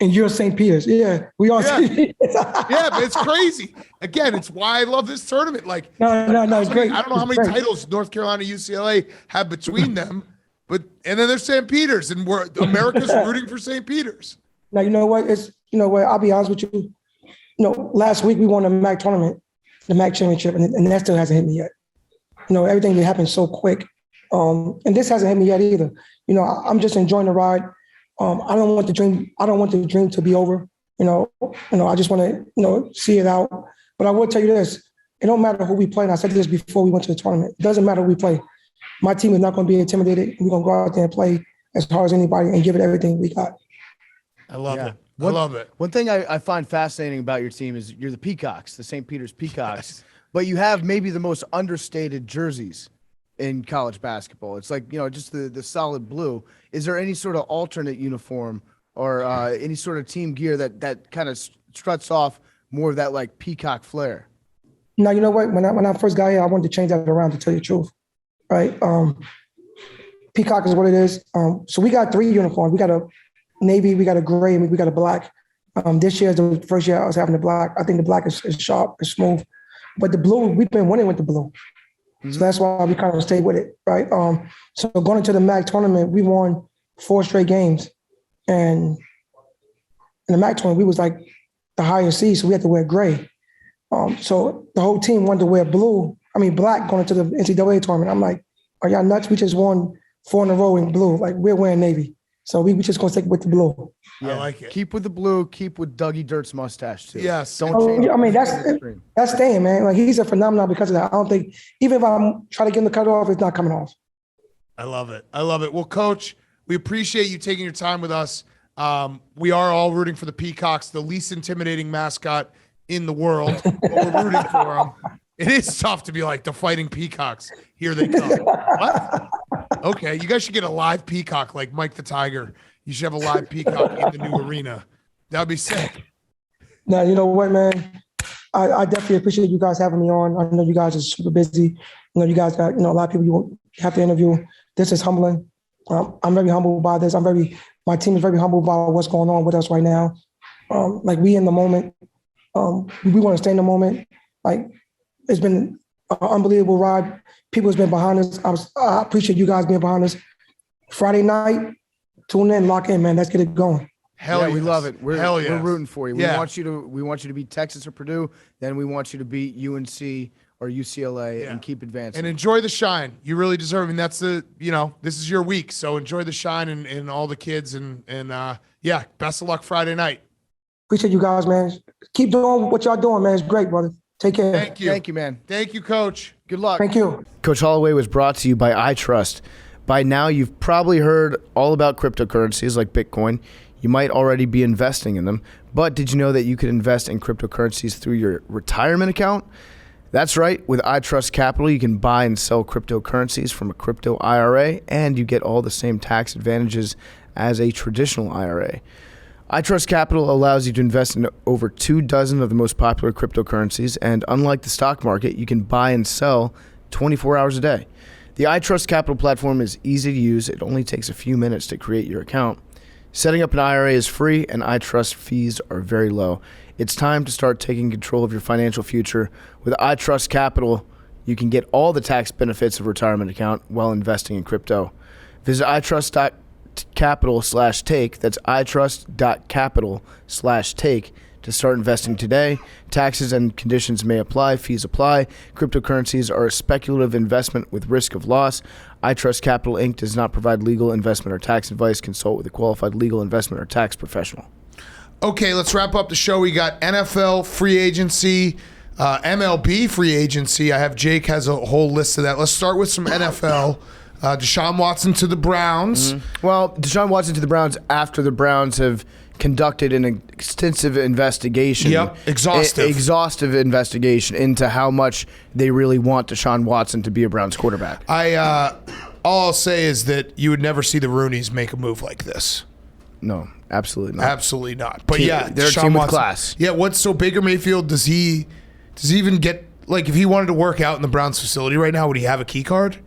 and you're St. Peter's. Yeah, we all. Yeah, but it's crazy. Again, it's why I love this tournament. Like, no, it's great. I don't know how many It's great. titles North Carolina, UCLA have between them, and then there's St. Peter's, and America's rooting for St. Peter's. Now, you know what? I'll be honest with you. Last week we won the MAC tournament, the MAC championship, and that still hasn't hit me yet. Everything that happened so quick. And this hasn't hit me yet either. I'm just enjoying the ride. I don't want the dream to be over. I just want to, see it out. But I will tell you this: it don't matter who we play. And I said this before we went to the tournament. It doesn't matter who we play. My team is not going to be intimidated. We're going to go out there and play as hard as anybody and give it everything we got. I love it. I love it. One thing I find fascinating about your team is you're the Peacocks, the St. Peter's Peacocks, but you have maybe the most understated jerseys in college basketball. It's like, just the solid blue. Is there any sort of alternate uniform or any sort of team gear that kind of struts off more of that like peacock flair? Now, you know what? When I first got here, I wanted to change that around, to tell you the truth. Right? Peacock is what it is. So we got 3 uniforms. We got a navy, we got a gray, and we got a black. This year is the first year I was having the black. I think the black is sharp, it's smooth. But the blue, we've been winning with the blue. Mm-hmm. So that's why we kind of stayed with it, right? So going into the MAC tournament, we won 4 straight games. And in the MAC tournament, we was like the highest seed, so we had to wear gray. So the whole team wanted to wear black going into the NCAA tournament. I'm like, are y'all nuts? We just won 4 in a row in blue. Like, we're wearing navy. So we just going to stick with the blue. Yeah. I like it. Keep with the blue. Keep with Dougie Dirt's mustache, too. Yes. Don't change. I mean, that's staying, man. Like, he's a phenomenon because of that. I don't think, even if I'm trying to get him to cut it off, it's not coming off. I love it. Well, Coach, we appreciate you taking your time with us. We are all rooting for the Peacocks, the least intimidating mascot in the world. But we're rooting for them. It is tough to be like the Fighting Peacocks. Here they come. What? Okay, you guys should get a live peacock like Mike the Tiger. You should have a live peacock in the new arena. That'd be sick. Now, you know what, man? I definitely appreciate you guys having me on. I know you guys are super busy. I know you guys got, a lot of people you have to interview. This is humbling. I'm very humbled by this. My team is very humbled by what's going on with us right now. Like, we in the moment. We want to stay in the moment. Like, it's been an unbelievable ride. People has been behind us. I appreciate you guys being behind us. Friday night, tune in, lock in, man. Let's get it going. Hell yeah, we love it. We're Hell yes. We're rooting for you. Yeah. We want you to beat Texas or Purdue. Then we want you to beat UNC or UCLA and keep advancing. And enjoy the shine. You really deserve it. And that's this is your week. So enjoy the shine and all the kids and best of luck Friday night. Appreciate you guys, man. Keep doing what y'all doing, man. It's great, brother. Take care. Thank you. Thank you, man. Thank you, Coach. Good luck. Thank you. Coach Holloway was brought to you by iTrust. By now, you've probably heard all about cryptocurrencies like Bitcoin. You might already be investing in them, but did you know that you could invest in cryptocurrencies through your retirement account? That's right. With iTrust Capital, you can buy and sell cryptocurrencies from a crypto IRA, and you get all the same tax advantages as a traditional IRA. iTrust Capital allows you to invest in over 24 of the most popular cryptocurrencies, and unlike the stock market, you can buy and sell 24 hours a day. The iTrust Capital platform is easy to use. It only takes a few minutes to create your account. Setting up an IRA is free, and iTrust fees are very low. It's time to start taking control of your financial future. With iTrust Capital, you can get all the tax benefits of a retirement account while investing in crypto. Visit iTrust.capital/take. That's iTrust.capital/take to start investing today. Taxes and conditions may apply. Fees apply. Cryptocurrencies are a speculative investment with risk of loss. iTrust Capital Inc. does not provide legal, investment, or tax advice. Consult with a qualified legal, investment, or tax professional. Okay, let's wrap up the show. We got NFL free agency, MLB free agency. Jake has a whole list of that. Let's start with some NFL. Deshaun Watson to the Browns. Well, Deshaun Watson to the Browns after the Browns have conducted an extensive investigation. Yep, exhaustive. Exhaustive investigation into how much they really want Deshaun Watson to be a Browns quarterback. All I'll say is that you would never see the Roonies make a move like this. No, absolutely not. Absolutely not. But Team- yeah, they're a Deshaun team with Watson. class. Yeah, what's so Baker Mayfield, does he even get, like, if he wanted to work out in the Browns facility right now, would he have a key card?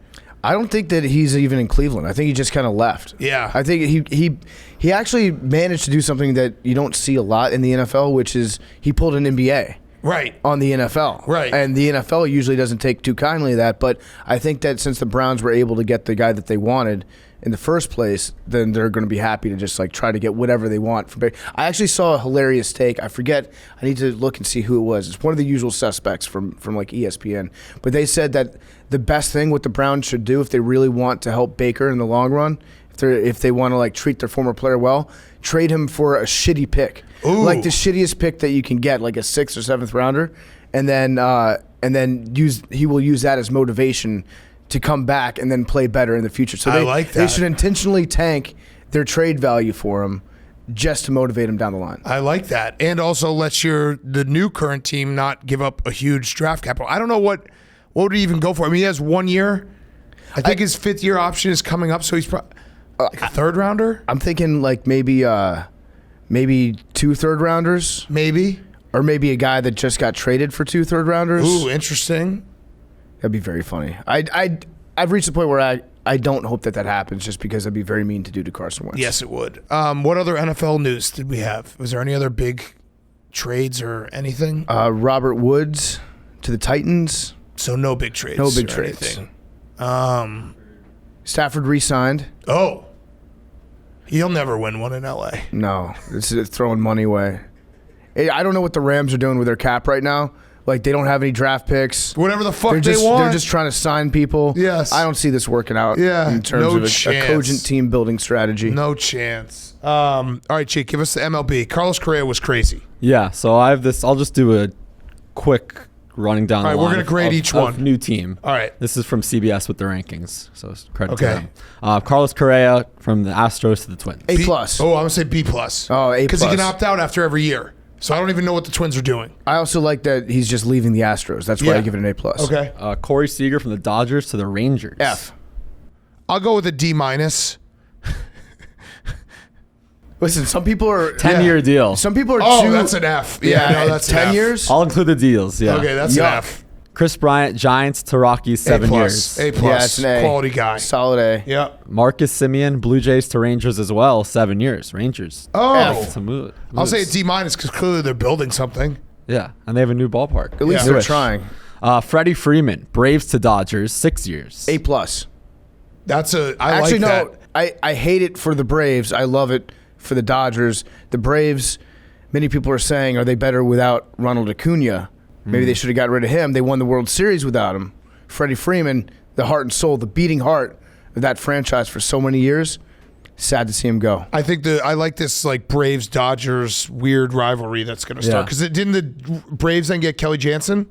I don't think that he's even in Cleveland. I think he just kind of left. Yeah. I think he actually managed to do something that you don't see a lot in the NFL, which is he pulled an NBA. Right. On the NFL. Right. And the NFL usually doesn't take too kindly to that, but I think that since the Browns were able to get the guy that they wanted in the first place, then they're going to be happy to just like try to get whatever they want from Baker. I actually saw a hilarious take. I forget. I need to look and see who it was. It's one of the usual suspects from like ESPN. But they said that the best thing what the Browns should do if they really want to help Baker in the long run, if they want to like treat their former player well, trade him for a shitty pick. Ooh. Like the shittiest pick that you can get, like a 6th or 7th rounder, and then he will use that as motivation to come back and then play better in the future. So I like that. They should intentionally tank their trade value for him just to motivate him down the line. I like that. And also lets the new current team not give up a huge draft capital. I don't know what would he even go for. I mean, he has 1 year. I think his 5th year option is coming up, so he's probably like a 3rd rounder? I'm thinking like maybe 2 3rd rounders. Maybe. Or maybe a guy that just got traded for 2 3rd rounders. Ooh, interesting. That'd be very funny. I've reached the point where I don't hope that happens just because that'd be very mean to do to Carson Wentz. Yes, it would. What other NFL news did we have? Was there any other big trades or anything? Robert Woods to the Titans. So no big trades. No big or trades. anything. Stafford re-signed. Oh. He'll never win one in LA. No, this is throwing money away. I don't know what the Rams are doing with their cap right now. Like, they don't have any draft picks. Whatever the fuck they want. They're just trying to sign people. Yes. I don't see this working out in terms of a cogent team-building strategy. No chance. All right, Jake, give us the MLB. Carlos Correa was crazy. Yeah, so I have this. I'll just do a quick running down All right, the we're line gonna grade each one. of new team. All right. This is from CBS with the rankings, so credit to Okay. them. Carlos Correa from the Astros to the Twins. A+. Oh, I'm going to say B+. Oh, A+. Because he can opt out after every year. So I don't even know what the Twins are doing. I also like that he's just leaving the Astros. That's why Yeah. I give it an A+. Okay. Corey Seager from the Dodgers to the Rangers. F. I'll go with a D-. Listen, some people are 10-year deal. Some people are Oh, too. that's an F. Yeah, no, that's an 10 F. years. I'll include the deals. Yeah. Okay, that's Yuck. an F. Chris Bryant, Giants to Rockies, 7 years. A+. Yeah, it's an A. Quality guy. Solid A. Yep. Marcus Simeon, Blue Jays to Rangers as well, 7 years. Rangers. Oh. F. To move. I'll say a D- because clearly they're building something. Yeah, and they have a new ballpark. At least Yeah. they're trying. Freddie Freeman, Braves to Dodgers, 6 years. A+. That's I Actually, like no. that. I hate it for the Braves. I love it for the Dodgers. The Braves, many people are saying, are they better without Ronald Acuna? Maybe they should have got rid of him. They won the World Series without him. Freddie Freeman, the heart and soul, the beating heart of that franchise for so many years. Sad to see him go. I think I like this like Braves Dodgers weird rivalry that's going to start Yeah. because didn't the Braves then get Kelly Jansen?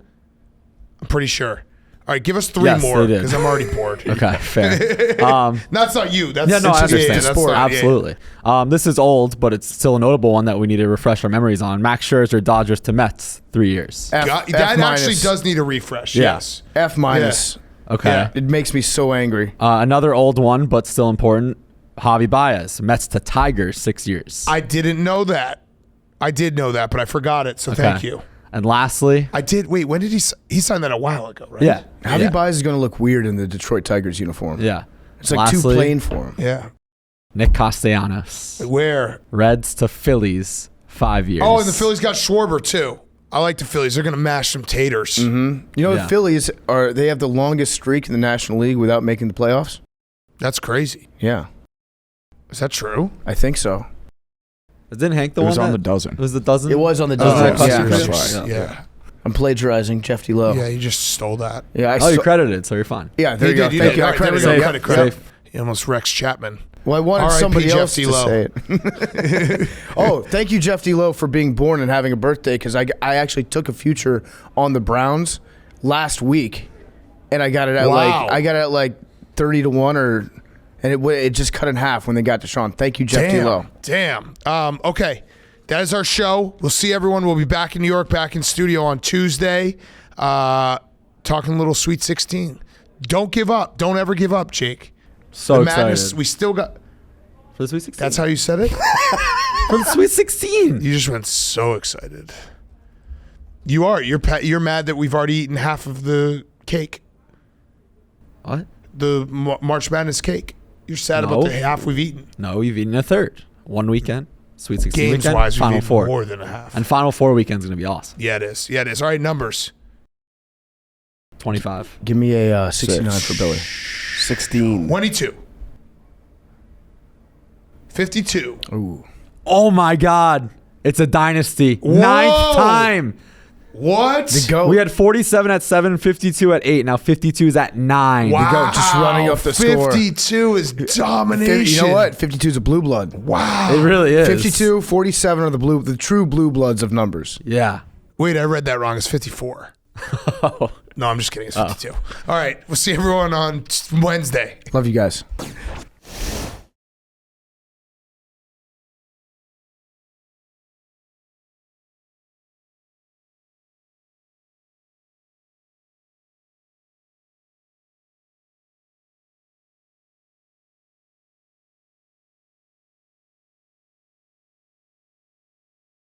I'm pretty sure. All right, give us 3 Yes, more they did. because I'm already bored. Okay, fair. That's not you. That's Yeah, no, I it's just- understand. that's not- yeah. Absolutely. This is old, but it's still a notable one that we need to refresh our memories on. Max Scherzer, Dodgers to Mets, 3 years. F, God, F that minus. actually does need a refresh. Yeah. Yes. F minus. Okay. Yeah. It makes me so angry. Another old one, but still important. Javi Baez, Mets to Tigers, 6 years. I didn't know that. I did know that, but I forgot it. So thank you. And lastly, I did. Wait, when did he signed that a while ago, right? yeah. Javi yeah. Baez is going to look weird in the Detroit Tigers uniform. Yeah. It's like too Lastly, plain for him. Yeah. Nick Castellanos, Where? Reds to Phillies, 5 years. Oh, and the Phillies got Schwarber too. I like the Phillies. They're going to mash some taters. You know, Yeah. the Phillies they have the longest streak in the National League without making the playoffs. That's crazy. Yeah, Is that true? I think so. Didn't Hank the It one? was on that- the dozen. It was the dozen. It was on the Oh, dozen. yeah. Yeah. That's why. Yeah. I'm plagiarizing Jeff D'Lo. Yeah, you just stole that. Yeah, Oh, you credited, so you're fine. Yeah, there you go. did, Thank you. All I right, there we credited go. him. Credit, Yep. credit. Safe. He almost Rex Chapman. Well, I wanted R.I.P. somebody Jeff else to D'Lo. say it. Oh, thank you, Jeff D'Lo, for being born and having a birthday, because I actually took a future on the Browns last week, and I got it at Wow. like 30 to 1 and it just cut in half when they got Deshawn. Thank you, Jeff D'Lo. Damn. Okay. That is our show. We'll see everyone. We'll be back in New York, back in studio on Tuesday, talking a little Sweet 16. Don't give up. Don't ever give up, Jake. So The excited. madness, we still got. For the Sweet 16. That's how you said it? For the Sweet 16. You just went so excited. You are. You're mad that we've already eaten half of the cake, What? the March Madness cake. You're sad No. about the half we've eaten. No, you've eaten a third. One weekend. Sweet 16 Games weekend. wise, we've Final eaten Four. more than a half. And Final Four weekend's going to be awesome. Yeah, it is. Yeah, it is. All right, numbers. 25. Give me a 69 Six. for Billy. 16. 22. 52. Ooh. Oh, my God. It's a dynasty. Whoa. Ninth time. What? The GOAT. We had 47 at 7, 52 at 8. Now 52 is at 9. Wow. GOAT, just running up the score. 52 is domination. You know what? 52 is a blue blood. Wow. It really is. 52, 47 are the true blue bloods of numbers. Yeah. Wait, I read that wrong. It's 54. No, I'm just kidding. It's 52. All right. We'll see everyone on Wednesday. Love you guys.